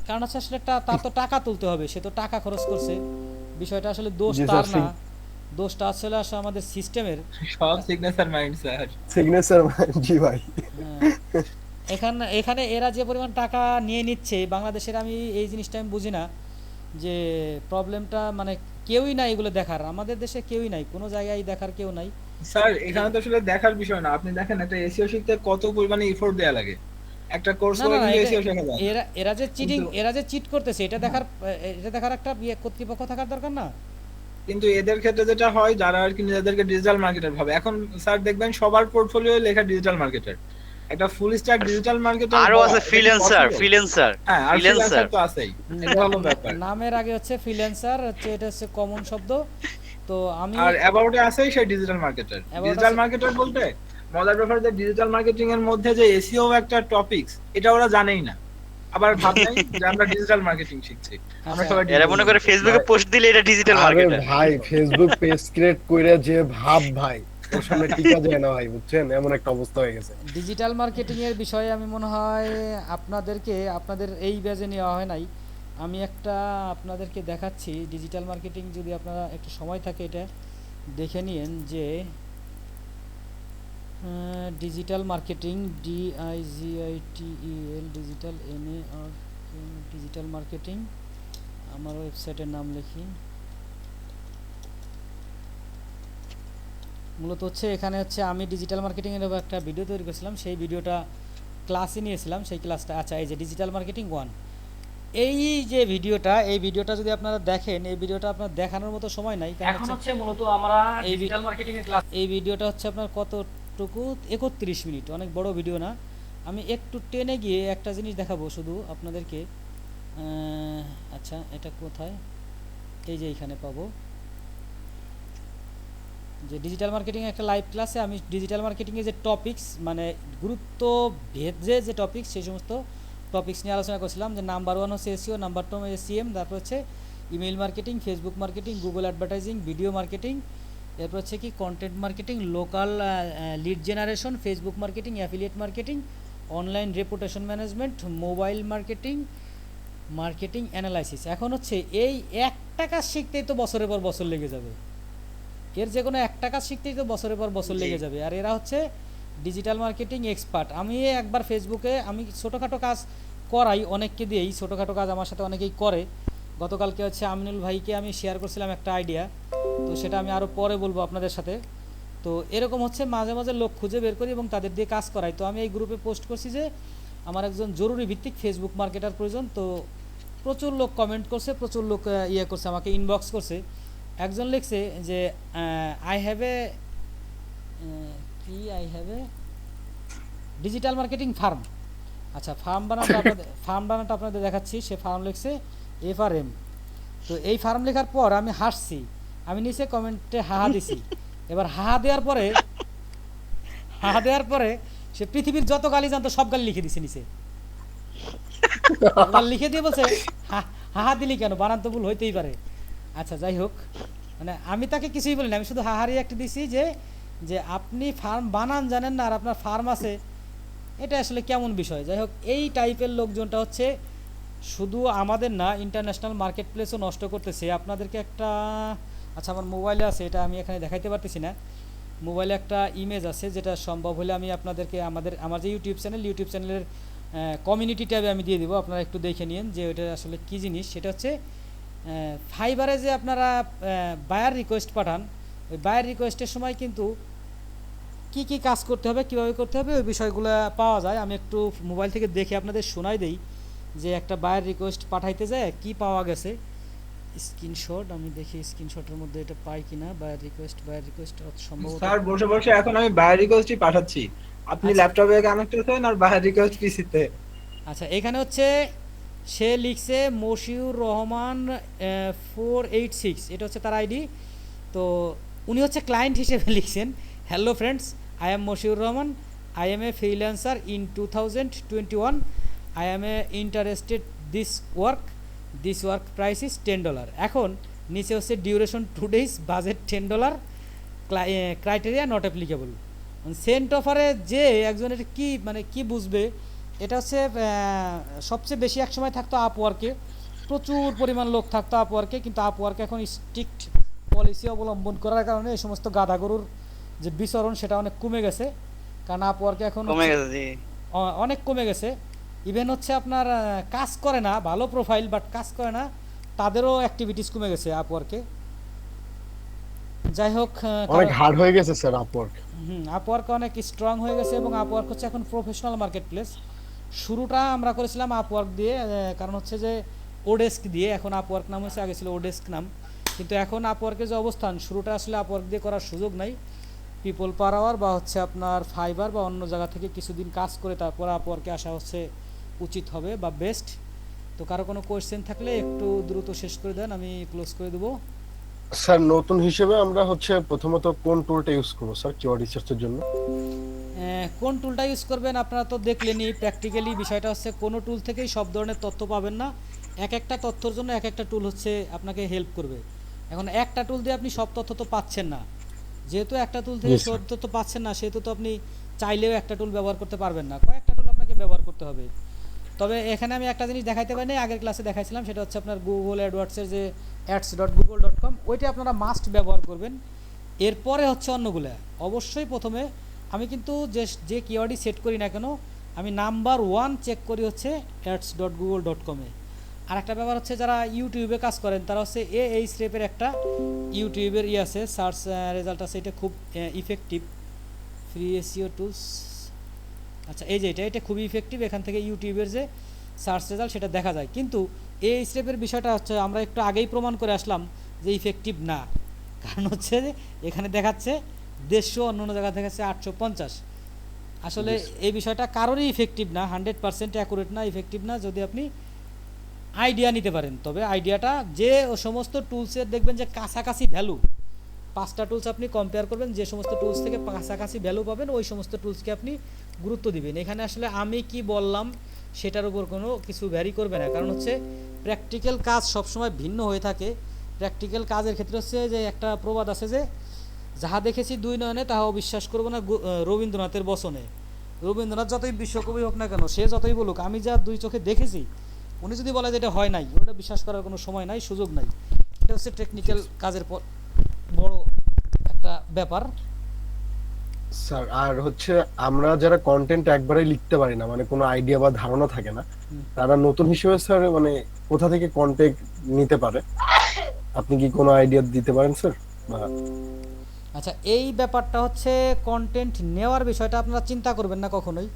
কারণ হচ্ছে আসলে তার তো টাকা তুলতে হবে, সে তো টাকা খরচ করছে। বিষয়টা আসলে দোষ তার না, দোষটা আসলে আমাদের সিস্টেমের। সব সিগনেচার মাইন্ড স্যার, সিগনেচার জি ভাই। এখানে এরা যে পরিমাণ টাকা নিয়ে নিচ্ছে বাংলাদেশের, আমি এই জিনিসটা আমি বুঝি না যে প্রবলেমটা মানে কেউই নাই এগুলো দেখার, আমাদের দেশে কেউই নাই, কোনো জায়গায় দেখার কেউ নাই স্যার। এখানে তো আসলে দেখার বিষয় না, আপনি দেখেন একটা এসইও শিখতে কত পরিমাণে এফোর্ট দেয়া লাগে, একটা কোর্স করে কিন্তু এসইও শেখা যায়। এরা যে চিট করতেছে এটা দেখার একটা কর্তৃপক্ষ থাকার দরকার না। কিন্তু এদের ক্ষেত্রে যেটা হয়, যারা আর কি নিজেদেরকে ডিজিটাল মার্কেটার ভাবে, এখন স্যার দেখবেন সবার পোর্টফোলিও লেখা ডিজিটাল মার্কেটার, একটা ফুল স্ট্যাক ডিজিটাল মার্কেটার আরো আছে ফ্রিল্যান্সার হ্যাঁ, আর ফ্রিল্যান্সার ফ্রিল্যান্সার তো আছেই। এটা হলো ব্যাপার। নামের আগে হচ্ছে ফ্রিল্যান্সার, হচ্ছে এটা হচ্ছে কমন শব্দ। তো আমি আর অ্যাবাউটে আছেই সেই ডিজিটাল মার্কেটার। About ডিজিটাল আছে- মার্কেটার বলতে মজার ব্যাপার যে ডিজিটাল মার্কেটিং এর মধ্যে যে এসইও একটা টপিকস, এটা ওরা জানেই না। আবার ভাবনাই যে আমরা ডিজিটাল মার্কেটিং শিখছি। আমরা আচ্ছা, সবাই এরা মনে করে ফেসবুকে পোস্ট দিলে এটা ডিজিটাল আরে মার্কেটার। ভাই ফেসবুক পেজ ক্রিয়েট কইরা যে ভাব ভাই ওর সামনে টিকা যায় না ভাই, বুঝছেন এমন একটা অবস্থা হয়ে গেছে। ডিজিটাল মার্কেটিং এর বিষয়ে আমি মনে হয় আপনাদের এই ব্যাচে নেওয়া হয় নাই। আমি একটা আপনাদেরকে দেখাচ্ছি ডিজিটাল মার্কেটিং, যদি আপনারা একটু সময় থাকে এটা দেখে নিন যে digital marketing DIGITEL digital MAR digital marketing, আমার ওয়েবসাইটের নাম লিখি। মূলত হচ্ছে এখানে হচ্ছে আমি ডিজিটাল মার্কেটিং এর উপর একটা ভিডিও তৈরি করেছিলাম, সেই ভিডিওটা ক্লাসে নিয়েছিলাম, সেই ক্লাসটা আচ্ছা এই যে ডিজিটাল মার্কেটিং 1, এই যে এই ভিডিওটা যদি আপনারা দেখেন, এই ভিডিওটা আপনার দেখানোর মতো সময় নাই, কারণ এখন হচ্ছে মূলত আমরা এই ডিজিটাল মার্কেটিং এর ক্লাস এই ভিডিওটা হচ্ছে আপনার কতটুকু 31 মিনিট, অনেক বড় ভিডিও না। আমি একটু টেনে গিয়ে একটা জিনিস দেখাবো শুধু আপনাদেরকে। আচ্ছা এটা কোথায়, এই যে এইখানে পাবো যে ডিজিটাল মার্কেটিং একটা লাইভ ক্লাসে আমি ডিজিটাল মার্কেটিং এর যে টপিকস, মানে গুরুত্ব ভেদে যে টপিকস, সেই সমস্ত টপিকস নিয়ে আলোচনা করছিলাম। যে নাম্বার 1 হচ্ছে এসইও, নাম্বার 2 SEM, তারপর হচ্ছে email marketing, Facebook marketing, Google advertising, video marketing, এরপর হচ্ছে কি content marketing, local lead generation, Facebook marketing, affiliate marketing, online reputation management, mobile marketing analysis. এখন হচ্ছে এই একটা কাজ শিখতেই তো বছরের পর বছর লেগে যাবে, এর যে কোনো একটা কাজ শিখতেই তো বছরের পর বছর লেগে যাবে। আর এরা হচ্ছে ডিজিটাল মার্কেটিং এক্সপার্ট। আমি একবার ফেসবুকে আমি ছোটোখাটো কাজ করাই অনেককে দিয়েই, ছোটোখাটো কাজ আমার সাথে অনেকেই করে। গতকালকে হচ্ছে আমিনুল ভাইকে আমি শেয়ার করছিলাম একটা আইডিয়া, তো সেটা আমি আরও পরে বলবো আপনাদের সাথে। তো এরকম হচ্ছে মাঝে মাঝে লোক খুঁজে বের করি এবং তাদের দিয়ে কাজ করাই। তো আমি এই গ্রুপে পোস্ট করছি যে আমার একজন জরুরি ভিত্তিক ফেসবুক মার্কেটার প্রয়োজন। তো প্রচুর লোক কমেন্ট করছে, প্রচুর লোক করছে, আমাকে ইনবক্স করছে। একজন লিখছে যে I have a digital marketing farm. আচ্ছা ফার্ম বানানোটা আপনাদের দেখাচ্ছি। সে ফার্ম লিখছে FRM। তো এই ফার্ম লেখার পর আমি হাসছি, আমি নিচে কমেন্টে হাহা দিছি। এবার হাহা দেওয়ার পরে সে পৃথিবীর যত গালি জানতো সব গালি লিখে দিছে নিচে। এবার লিখে দিয়ে বলছে হাহা দিলি কেন, বানান তো ভুল হইতেই পারে। আচ্ছা যাই হোক, মানে আমি তাকে কিছুই বলিনি, আমি শুধু হাহারি একটা দিছি যে আপনি ফার্ম বানান জানেন না আর আপনার ফার্ম আছে, এটা আসলে কেমন বিষয়। যাই হোক, এই টাইপের লোকজনটা হচ্ছে শুধু আমাদের না, ইন্টারন্যাশনাল মার্কেট প্লেসও নষ্ট করতেছে। আপনাদেরকে একটা, আচ্ছা আমার মোবাইলে আছে, এটা আমি এখানে দেখাইতে পারতেছি না। মোবাইলে একটা ইমেজ আছে, যেটা সম্ভব হলে আমি আপনাদেরকে আমার যে ইউটিউব চ্যানেলের কমিউনিটি ট্যাবে আমি দিয়ে দিব, আপনারা একটু দেখে নিন যে ওইটা আসলে কী জিনিস। সেটা হচ্ছে ফাইবারে যে আপনারা বায়ার রিকোয়েস্ট পাঠান, ওই বায়ার রিকোয়েস্টের সময় কিন্তু কি কি কাজ করতে হবে, কীভাবে করতে হবে, ওই বিষয়গুলো পাওয়া যায়। আমি একটু মোবাইল থেকে দেখে আপনাদের শোনাই দেই যে একটা বায়ার রিকোয়েস্ট পাঠাইতে যায় কি পাওয়া গেছে। স্ক্রিনশট আমি দেখি স্ক্রিনশটের মধ্যে এটা পাই কিনা। বায়ার রিকোয়েস্ট সম্ভবত স্যার বসে বসে এখন আমি বায়ার রিকোয়েস্টই পাঠাচ্ছি। আপনি আচ্ছা। ল্যাপটপে কানেক্ট করেছেন আর বায়ার রিকোয়েস্ট পিসিতে। আচ্ছা এখানে হচ্ছে সে লিখছে মশিউর রহমান 486, এটা হচ্ছে তার আইডি। তো উনি হচ্ছে ক্লায়েন্ট হিসেবে লিখছেন, hello friends, I am Moshiur Rahman, I am a freelancer in 2021, I am a interested this work price is $10। এখন নিচে হচ্ছে duration 2 days, budget $10, criteria not applicable. Sent অফারে যে একজনের কি বুঝবে, এটা হচ্ছে সবচেয়ে বেশি একসময় থাকতো আপওয়ার্কে, প্রচুর পরিমাণ লোক থাকতো আপওয়ার্কে, কিন্তু আপওয়ার্কে এখন স্ট্রিক্ট পলিসি অবলম্বন করার কারণে এই সমস্ত গাধা গরুর যে বিচরণ সেটা অনেক কমে গেছে। কারণ আপওয়ার্কে এখন অনেক কমে গেছে। ইভেন হচ্ছে আপনার কাজ করে না, ভালো প্রোফাইল বাট কাজ করে না, তাদেরও অ্যাক্টিভিটিস কমে গেছে আপওয়ার্কে। যাই হোক, অনেক হার্ড হয়ে গেছে স্যার আপওয়ার্ক। আপওয়ার্ক অনেক স্ট্রং হয়ে গেছে এবং আপওয়ার্ক হচ্ছে এখন প্রফেশনাল মার্কেট প্লেস। শুরুটা আমরা করেছিলাম আপওয়ার্ক দিয়ে, কারণ হচ্ছে যে ওডেস্ক দিয়ে, এখন আপওয়ার্ক নাম হয়েছে, আগে ছিল ওডেস্ক নাম। কিন্তু এখন আপওয়ার্কের যে অবস্থান, শুরুটা আসলে আপওয়ার্ক দিয়ে করার সুযোগ নাই। পিপল পার আওয়ার বা হচ্ছে আপনার ফাইবার বা অন্য জায়গা থেকে কিছুদিন কাজ করে তারপর আপওয়ার্কে আসা হচ্ছে উচিত হবে বা বেস্ট। তো কারো কোনো কোয়েশ্চেন থাকলে একটু দ্রুত শেষ করে দেন, আমি ক্লোজ করে দেবো। স্যার নতুন হিসেবে আমরা হচ্ছে প্রথমত কোন টুলটা ইউজ করবো স্যার কিওয়ার্ড রিসার্চের জন্য? কোন টুলটা ইউজ করবেন আপনারা তো দেখলেনই। প্র্যাকটিক্যালি বিষয়টা হচ্ছে কোনো টুল থেকেই সব ধরনের তথ্য পাবেন না, এক একটা তথ্যর জন্য এক একটা টুল হচ্ছে আপনাকে হেল্প করবে। এখন একটা টুল দিয়ে আপনি সব তথ্য তো পাচ্ছেন না, যেহেতু একটা টুল থেকে Yes, sir. সব তথ্য পাচ্ছেন না সেহেতু তো আপনি চাইলেও একটা টুল ব্যবহার করতে পারবেন না, কয়েকটা টুল আপনাকে ব্যবহার করতে হবে। তবে এখানে আমি একটা জিনিস দেখাইতে পারি না, আগের ক্লাসে দেখাইছিলাম, সেটা হচ্ছে আপনার গুগল অ্যাডওয়ার্ডসের যে ads.google.com ওইটা আপনারা মাস্ট ব্যবহার করবেন। এরপরে হচ্ছে অন্যগুলো। অবশ্যই প্রথমে আমি কিন্তু যে কিওয়ার্ডই সেট করি না কেন আমি নাম্বার 1 চেক করি হচ্ছে ads.google.com-এ। আর একটা ব্যাপার হচ্ছে যারা ইউটিউবে কাজ করেন তারা হচ্ছে এই স্টেপের একটা ইউটিউবের আছে সার্চ রেজাল্ট আছে, এটা খুব ইফেক্টিভ, ফ্রি এসইও টুলস। আচ্ছা এই যে এটা খুবই ইফেক্টিভ, এখান থেকে ইউটিউবের যে সার্চ রেজাল্ট সেটা দেখা যায়। কিন্তু এই স্টেপের বিষয়টা হচ্ছে আমরা একটু আগেই প্রমাণ করে আসলাম যে ইফেক্টিভ না, কারণ হচ্ছে যে এখানে দেখাচ্ছে 150, অন্য জায়গা দেখাচ্ছে 850। আসলে এই বিষয়টা কারোরই ইফেক্টিভ না, 100% অ্যাকুরেট না, ইফেক্টিভ না যদি আপনি আইডিয়া নিতে পারেন। তবে আইডিয়াটা যে ও সমস্ত টুলসের দেখবেন যে কাছাকাছি ভ্যালু, 5টা টুলস আপনি কম্পেয়ার করবেন, যে সমস্ত টুলস থেকে কাছাকাছি ভ্যালু পাবেন ওই সমস্ত টুলসকে আপনি গুরুত্ব দিবেন। এখানে আসলে আমি কি বললাম সেটার উপর কোনো কিছু ভ্যারি করবে না, কারণ হচ্ছে প্র্যাকটিক্যাল কাজ সবসময় ভিন্ন হয়ে থাকে। প্র্যাকটিক্যাল কাজের ক্ষেত্রে হচ্ছে যে একটা প্রবাদ আছে যে যাহা দেখেছি 2 নয়নে তাহা অবিশ্বাস করবো না রবীন্দ্রনাথের বচনে। রবীন্দ্রনাথ যতই বিশ্বকবি হোক না কেন, সে যতই বলুক আমি যা 2 চোখে দেখেছি, উনি যদি বলে যে এটা হয় নাই, ওটা বিশ্বাস করার কোনো সময় নাই, সুযোগ নাই। এটা হচ্ছে টেকনিক্যাল কাজের বড় একটা ব্যাপার। স্যার আর হচ্ছে আমরা যারা কন্টেন্ট একবারে লিখতে পারি না, মানে কোনো আইডিয়া বা ধারণা থাকে না, তারা নতুন হিসেবে স্যার মানে কোথা থেকে কন্টেন্ট নিতে পারে? আপনি কি কোনো আইডিয়া দিতে পারেন স্যার? বা আচ্ছা এই ব্যাপারটা হচ্ছে কন্টেন্ট নেওয়ার বিষয়টা আপনারা চিন্তা করবেন না কখনোই।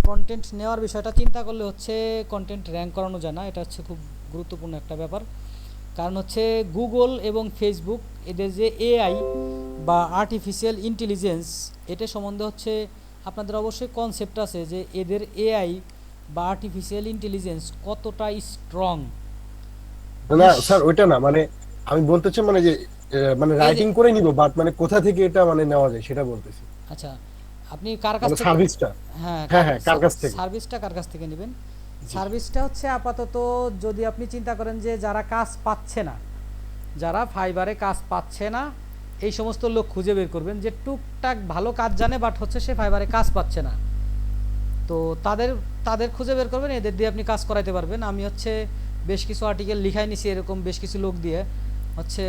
কন্টেন্ট নেওয়ার বিষয়টা চিন্তা করলে হচ্ছে কন্টেন্ট র্যাঙ্ক করানো যায় না, এটা হচ্ছে খুব গুরুত্বপূর্ণ একটা ব্যাপার। কারণ হচ্ছে গুগল এবং ফেসবুক এদের যে এআই বা আর্টিফিশিয়াল ইন্টেলিজেন্স, এটা সম্বন্ধে হচ্ছে আপনাদের অবশ্যই কনসেপ্ট আছে যে এদের এআই বা আর্টিফিশিয়াল ইন্টেলিজেন্স কতটা স্ট্রং। না স্যার ওইটা না, মানে আমি বলতে চাই মানে যে মানে রাইটিং করে নিব, বাট মানে কোথা থেকে এটা মানে নেওয়া যায় সেটা বলতেছি। আচ্ছা আপনি কার কাছ মানে থেকে সার্ভিসটা? হ্যাঁ হ্যাঁ, কার কাছ থেকে? সার্ভিসটা কার কাছ থেকে নেবেন? সার্ভিসটা হচ্ছে আপাতত যদি আপনি চিন্তা করেন যে যারা কাজ পাচ্ছে না, যারা ফাইবারে কাজ পাচ্ছে না, এই সমস্ত লোক খুঁজে বের করবেন যে টুকটাক ভালো কাজ জানে বাট হচ্ছে সে ফাইবারে কাজ পাচ্ছে না। তো তাদের খুঁজে বের করবেন, এদের দিয়ে আপনি কাজ করাইতে পারবেন। আমি হচ্ছে বেশ কিছু আর্টিকেল লিখাই নিছি এরকম বেশ কিছু লোক দিয়ে। হচ্ছে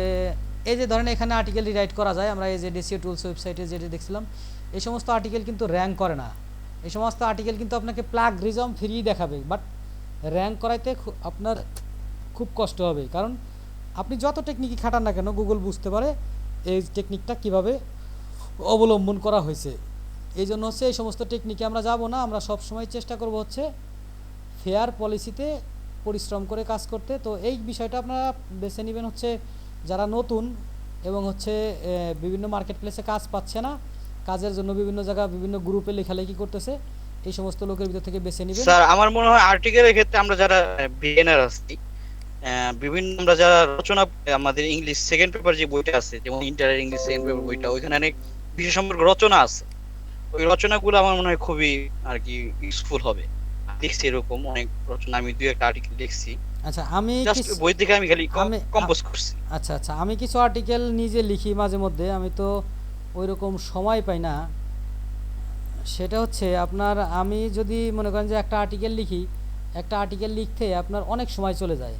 এই যে ধরেন এখানে আর্টিকেল রিরাইট করা যায়, আমরা এই যে ডেসিও টুলস ওয়েবসাইটে যেটা দেখছিলাম, এই সমস্ত আর্টিকেল কিন্তু র্যাঙ্ক করে না। এই সমস্ত আর্টিকেল কিন্তু আপনাকে প্লাগ রিজম ফ্রি দেখাবে, বাট র্যাঙ্ক করাইতে আপনার খুব কষ্ট হবে। কারণ আপনি যত টেকনিকই খাটান না কেন গুগল বুঝতে পারে এই টেকনিকটা কিভাবে অবলম্বন করা হয়েছে। এই জন্য হচ্ছে এই সমস্ত টেকনিকে আমরা যাব না, আমরা সব সময় চেষ্টা করব হচ্ছে ফেয়ার পলিসিতে পরিশ্রম করে কাজ করতে। তো এই বিষয়টা আপনারা বেছে নেবেন হচ্ছে যারা নতুন এবং হচ্ছে বিভিন্ন মার্কেট প্লেসে কাজ পাচ্ছে না, কাজের জন্য বিভিন্ন জায়গা বিভিন্ন গ্রুপে লেখালেখি করতেছে, এই সমস্ত লোকের ভিতর থেকে বেছে নেবেন। স্যার আমার মনে হয় আর্টিকেলের ক্ষেত্রে আমরা যারা বিগিনার আছি, বিভিন্ন আমরা যারা রচনা, আমাদের ইংলিশ সেকেন্ড পেপার যে বইটা আছে, যেমন ইন্টারের ইংলিশ সেকেন্ড পেপার বইটা, ওইখানে অনেক বিষয় সম্পর্কে রচনা আছে। ওই রচনাগুলো আমার মনে হয় খুবই আর কি ইউজফুল হবে। দেখছি এরকম অনেক রচনা, আমি 2-1টা আর্টিকেল লিখছি, আচ্ছা আমি জাস্ট বই থেকে আমি খালি কম্পোজ করছি। আচ্ছা আমি কিছু আর্টিকেল নিজে লিখি মাঝে মধ্যে, আমি তো ওই রকম সময় পাই না। সেটা হচ্ছে আপনার আমি যদি মনে করেন যে একটা আর্টিকেল লিখি, একটা আর্টিকেল লিখতে আপনার অনেক সময় চলে যায়,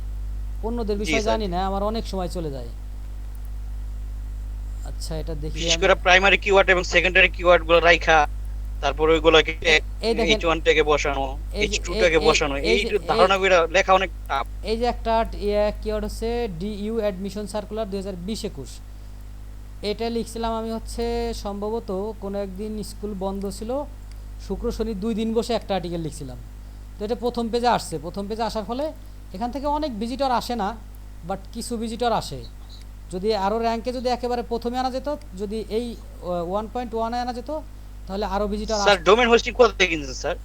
অন্যদের বিষয় স্যার। জানি না, আমার অনেক সময় চলে যায়। আচ্ছা এটা দেখি বিশেষ করে প্রাইমারি কিওয়ার্ড এবং সেকেন্ডারি কিওয়ার্ড গুলো রাইখা, তারপর ওইগুলোকে এই দেখেন, H1 থেকে বসানো, এই যে- H2 থেকে এই- বসানো, এই এই- ধারণাগুলো লেখা অনেক টাফ। এই যে একটা কিওয়ার্ড হচ্ছে ডিইউ অ্যাডমিশন সার্কুলার 2020-21, এটা লিখছিলাম আমি হচ্ছে সম্ভবত কোনো একদিন স্কুল বন্ধ ছিল, শুক্র শনি 2 দিন বসে একটা আর্টিকেল লিখছিলাম। তো এটা প্রথম পেজে আসছে, প্রথম পেজে আসার ফলে এখান থেকে অনেক ভিজিটর আসে না, বাট কিছু ভিজিটর আসে। যদি আরও র্যাঙ্কে যদি একেবারে প্রথমে আনা যেত, যদি এই 1.1 আনা যেত, তাহলে আরও ভিজিটর স্যার ডোমেন হোস্টিং কোথা থেকে কিনছেন স্যার?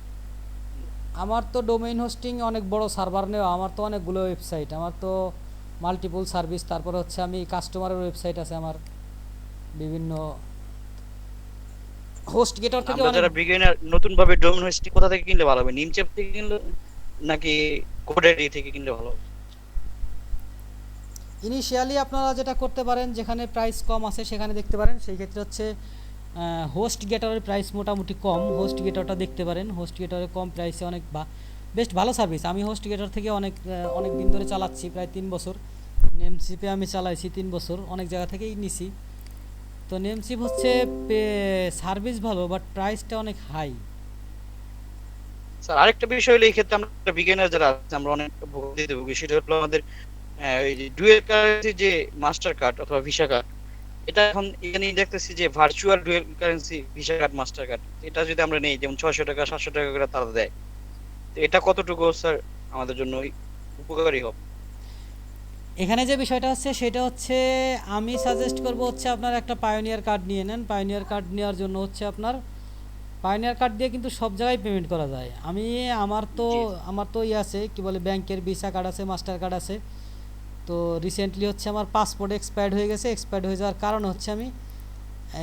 আমার তো ডোমেইন হোস্টিং অনেক বড় সার্ভার নেওয়া, আমার তো অনেকগুলো ওয়েবসাইট, আমার তো মাল্টিপল সার্ভিস, তারপরে হচ্ছে আমি কাস্টমারের ওয়েবসাইট আছে আমার বিভিন্ন হোস্ট গেটর থেকে আমরা অনেক। যারা বিগিনার নতুন ভাবে ডোমেন হোস্টিং কোথা থেকে কিনলে ভালো হবে? নিমচ্যাপ থেকে কিনলে নাকি কোডারি থেকে কিনলে ভালো হবে? ইনিশিয়ালি আপনারা যেটা করতে পারেন, যেখানে প্রাইস কম আছে সেখানে দেখতে পারেন, সেই ক্ষেত্রে হচ্ছে হোস্ট গেটারের প্রাইস মোটামুটি কম, হোস্ট গেটারটা দেখতে পারেন। হোস্ট গেটারে কম প্রাইসে অনেক বেশ ভালো সার্ভিস। আমি হোস্ট গেটার থেকে অনেক দিন ধরে চালাচ্ছি, প্রায় 3 বছর। নেমসিপে আমি চালাইছি 3 বছর, অনেক জায়গা থেকেই নিছি। তো নেমসিপ হচ্ছে সার্ভিস ভালো, বাট প্রাইসটা অনেক হাই। স্যার আরেকটা বিষয় হলো এই ক্ষেত্রে আমরা বিগিনার যারা আছে আমরা অনেক ভোগান্তিতে ভুগি, সেটা হলো আমাদের এই যে ডুয়েল কারেন্সি যে মাস্টার কার্ড অথবা ভিসা কার্ড, এটা এখন এখানে দেখতেছি যে virtual dual currency visa card master card, এটা যদি আমরা নেই যেমন 600 টাকা 700 টাকা করে তারা দেয়, তো এটা কতটুকু স্যার আমাদের জন্য উপকারী হবে? এখানে যে বিষয়টা হচ্ছে সেটা হচ্ছে, আমি সাজেস্ট করব হচ্ছে আপনার একটা পায়োনিয়ার কার্ড নিয়ে নেন। পায়োনিয়ার কার্ড নেওয়ার জন্য হচ্ছে আপনার পায়োনিয়ার কার্ড দিয়ে কিন্তু সব জায়গায় পেমেন্ট করা যায়। আমার তো ইয়ে আছে, কি বলে, ব্যাংকের ভিসা কার্ড আছে, মাস্টার কার্ড আছে। তো রিসেন্টলি হচ্ছে আমার পাসপোর্ট এক্সপায়ার্ড হয়ে গেছে। এক্সপায়ার্ড হয়ে যাওয়ার কারণে হচ্ছে আমি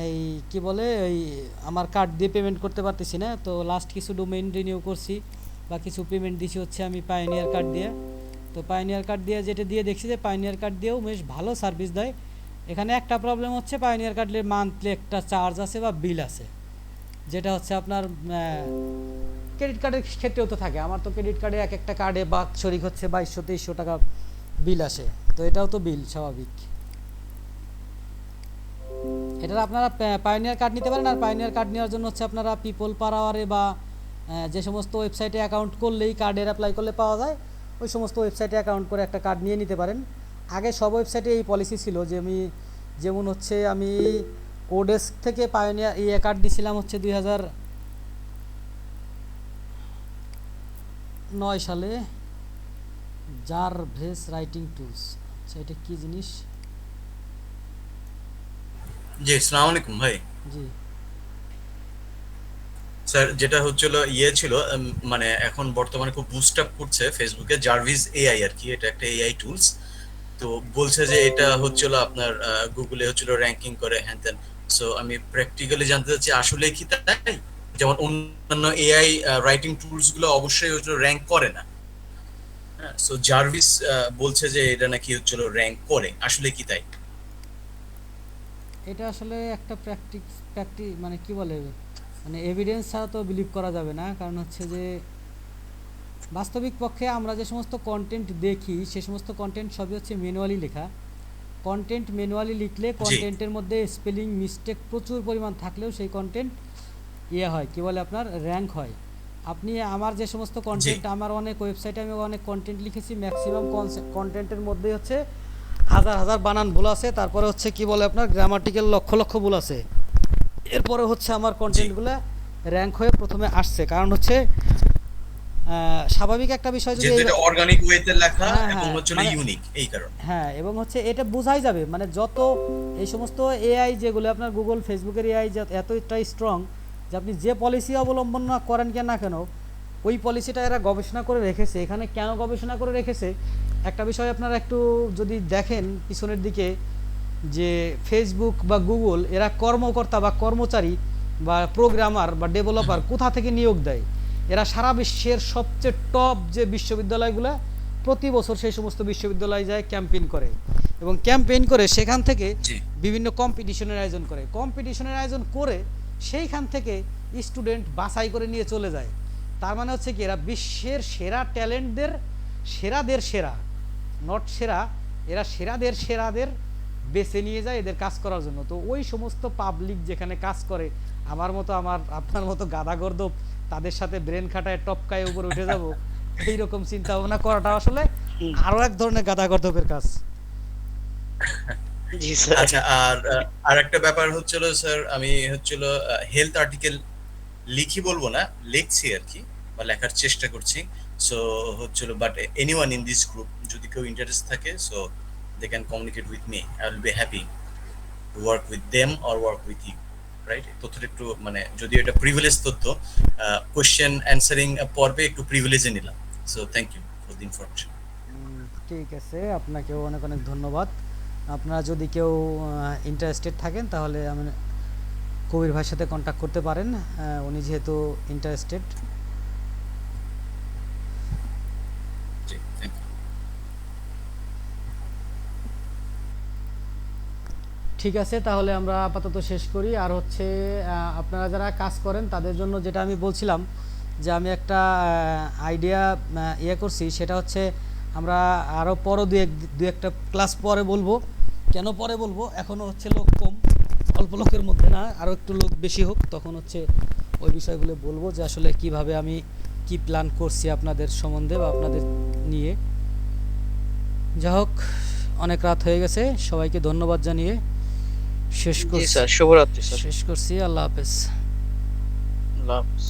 এই কি বলে এই আমার কার্ড দিয়ে পেমেন্ট করতে পারতেছি না। তো লাস্ট কিছু ডোমেইন রিনিউ করছি বা কিছু পেমেন্ট দিছি হচ্ছে আমি পায়োনিয়ার কার্ড দিয়ে। তো পায়োনিয়ার কার্ড দিয়ে যেটা দিয়ে দেখছি যে পায়োনিয়ার কার্ড দিয়েও বেশ ভালো সার্ভিস দেয়। এখানে একটা প্রবলেম হচ্ছে, পায়োনিয়ার কার্ডের মান্থলি একটা চার্জ আছে বা বিল আছে, যেটা হচ্ছে আপনার ক্রেডিট কার্ডের ক্ষেত্রেও তো থাকে। আমার তো ক্রেডিট কার্ডে এক একটা কার্ডে বাৎসরিক হচ্ছে 2200-2300 টাকা বিল আসে। তো এটাও তো বিল স্বাভাবিক। এটা আপনারা পায়োনিয়ার কার্ড নিতে পারেন। আর পায়োনিয়ার কার্ড নেওয়ার জন্য হচ্ছে আপনারা পিপল পার আওয়ারে বা যে সমস্ত ওয়েবসাইটে অ্যাকাউন্ট করলেই কার্ডের অ্যাপ্লাই করলে পাওয়া যায়, ওই সমস্ত ওয়েবসাইটে অ্যাকাউন্ট করে একটা কার্ড নিয়ে নিতে পারেন। আগে সব ওয়েবসাইটে এই পলিসি ছিল যে যেমন হচ্ছে আমি ওডেস্ক থেকে পায়োনিয়ার এই কার্ড দিছিলাম হচ্ছে 2009 সালে। জারভেস রাইটিং টুলস, আচ্ছা এটা কি জিনিস? জি, আসসালামু আলাইকুম ভাই। জি স্যার যেটা হচ্ছিল ইয়ে ছিল মানে এখন বর্তমানে খুব বুস্ট আপ করছে ফেসবুকে জার্ভিস এআই আর কি, এটা একটা এআই টুলস। তো বলছে যে এটা হচ্ছিল আপনার গুগলে হচ্ছিল র্যাঙ্কিং করে হ্যান ত্যান। সো আমি প্র্যাকটিক্যালি জানতে চাচ্ছি আসলে কি তাই? যেমন অন্যান্য এআই রাইটিং টুলস গুলো অবশ্যই হচ্ছিল র্যাঙ্ক করে না। হ্যাঁ, সো জার্ভিস বলছে যে এটা নাকি হচ্ছিল র্যাঙ্ক করে, আসলে কি তাই? এটা আসলে একটা মানে কি বলে, মানে এভিডেন্স ছাড়া তো বিলিভ করা যাবে না। কারণ হচ্ছে যে বাস্তবিক পক্ষে আমরা যে সমস্ত কন্টেন্ট দেখি সে সমস্ত কন্টেন্ট সবই হচ্ছে ম্যানুয়ালি লেখা। কন্টেন্ট ম্যানুয়ালি লিখলে কন্টেন্টের মধ্যে স্পেলিং মিস্টেক প্রচুর পরিমাণ থাকলেও সেই কন্টেন্ট হয়, কি বলে, আপনার র্যাঙ্ক হয়। আপনি আমার যে সমস্ত কন্টেন্ট, আমার অনেক ওয়েবসাইটে আমি অনেক কন্টেন্ট লিখেছি, ম্যাক্সিমাম কন্টেন্টের মধ্যে হচ্ছে হাজার হাজার বানান ভুল আছে, তারপরে হচ্ছে কি বলে আপনার গ্রামাটিক্যাল লক্ষ লক্ষ ভুল আছে। এরপরে হচ্ছে আমার কন্টেন্টগুলো র্যাঙ্ক হয়ে প্রথমে আসছে। কারণ হচ্ছে স্বাভাবিক একটা বিষয়, যদি যেটা অর্গানিক ওয়েতে লেখা হ্যাঁ, এবং হ্যাঁ, হচ্ছে মানে- ইউনিক, এই কারণে। হ্যাঁ, এবং হচ্ছে এটা বোঝাই যাবে, মানে যত এই সমস্ত এআই যেগুলো আপনার গুগল ফেসবুকের এআই এতটাই স্ট্রং যে আপনি যে পলিসি অবলম্বন না করেন না কেন, ওই পলিসিটা এরা গবেষণা করে রেখেছে। এখানে কেন গবেষণা করে রেখেছে একটা বিষয় আপনারা একটু যদি দেখেন পিছনের দিকে, যে ফেসবুক বা গুগল এরা কর্মকর্তা বা কর্মচারী বা প্রোগ্রামার বা ডেভেলপার কোথা থেকে নিয়োগ দেয়। এরা সারা বিশ্বের সবচেয়ে টপ যে বিশ্ববিদ্যালয়গুলো, প্রতি বছর সেই সমস্ত বিশ্ববিদ্যালয়ে যায় ক্যাম্পেইন করে, এবং ক্যাম্পেইন করে সেখান থেকে বিভিন্ন কম্পিটিশনের আয়োজন করে। কম্পিটিশনের আয়োজন করে সেইখান থেকে স্টুডেন্ট বাছাই করে নিয়ে চলে যায়। তার মানে হচ্ছে কি, এরা বিশ্বের সেরা ট্যালেন্টদের, সেরাদের সেরা, নট সেরা, এরা সেরাদের বেছে নিয়ে যায় এদের কাজ করার জন্য। তো ওই সমস্ত পাবলিক যেখানে কাজ করে, আপনার মতো গাদাগর্দভ তাদের সাথে ব্রেন খাটায় টপকায় উপরে উঠে যাব, এইরকম চিন্তা ভাবনা করাটা আসলে আরো এক ধরনের গাদাগর্দভের কাজ। জি স্যার। আচ্ছা, আর একটা ব্যাপার হচ্ছিল স্যার, আমি হচ্ছিল হেলথ আর্টিকেল লিখি বলবো না, লিখছি আর কি, বা লেখার চেষ্টা করছি। সো হচ্ছিল but anyone in this group যদি কেউ ইন্টারেস্ট থাকে, so they can communicate with me. I will be happy to work with them or work with you. Right, তথ্যটা একটু মানে যদিও এটা প্রিভিলেজ তথ্য, কোশ্চেন অ্যান্সারিং পর্বে একটু প্রিভিলেজে নিলাম। So thank you for the information. ঠিক আছে, আপনাকেও অনেক অনেক ধন্যবাদ। আপনারা যদি কেউ ইন্টারেস্টেড থাকেন তাহলে আমি কবির ভাইয়ের সাথে কন্ট্যাক্ট করতে পারেন, উনি যেহেতু ইন্টারেস্টেড। G, thank you. ঠিক আছে, তাহলে আমরা আপাতত শেষ করি। আর হচ্ছে আপনারা যারা কাজ করেন তাদের জন্য যেটা আমি বলছিলাম যে আমি একটা আইডিয়া ইয়ে করছি, সেটা হচ্ছে আমরা আরও পরও দু একটা ক্লাস পরে বলবো। কেন পরে বলবো, এখনও হচ্ছে লোক কম, অল্প লোকের মধ্যে না, আরও একটু লোক বেশি হোক, তখন হচ্ছে ওই বিষয়গুলো বলবো যে আসলে কিভাবে আমি কি প্ল্যান করছি আপনাদের সম্বন্ধে বা আপনাদের নিয়ে। যা হোক, অনেক রাত হয়ে গেছে, সবাইকে ধন্যবাদ জানিয়ে শেষ জি করছি। স্যার, শুভরাত্রি স্যার। শেষ করছি। আল্লাহ হাফেজ। আল্লাহ হাফেজ।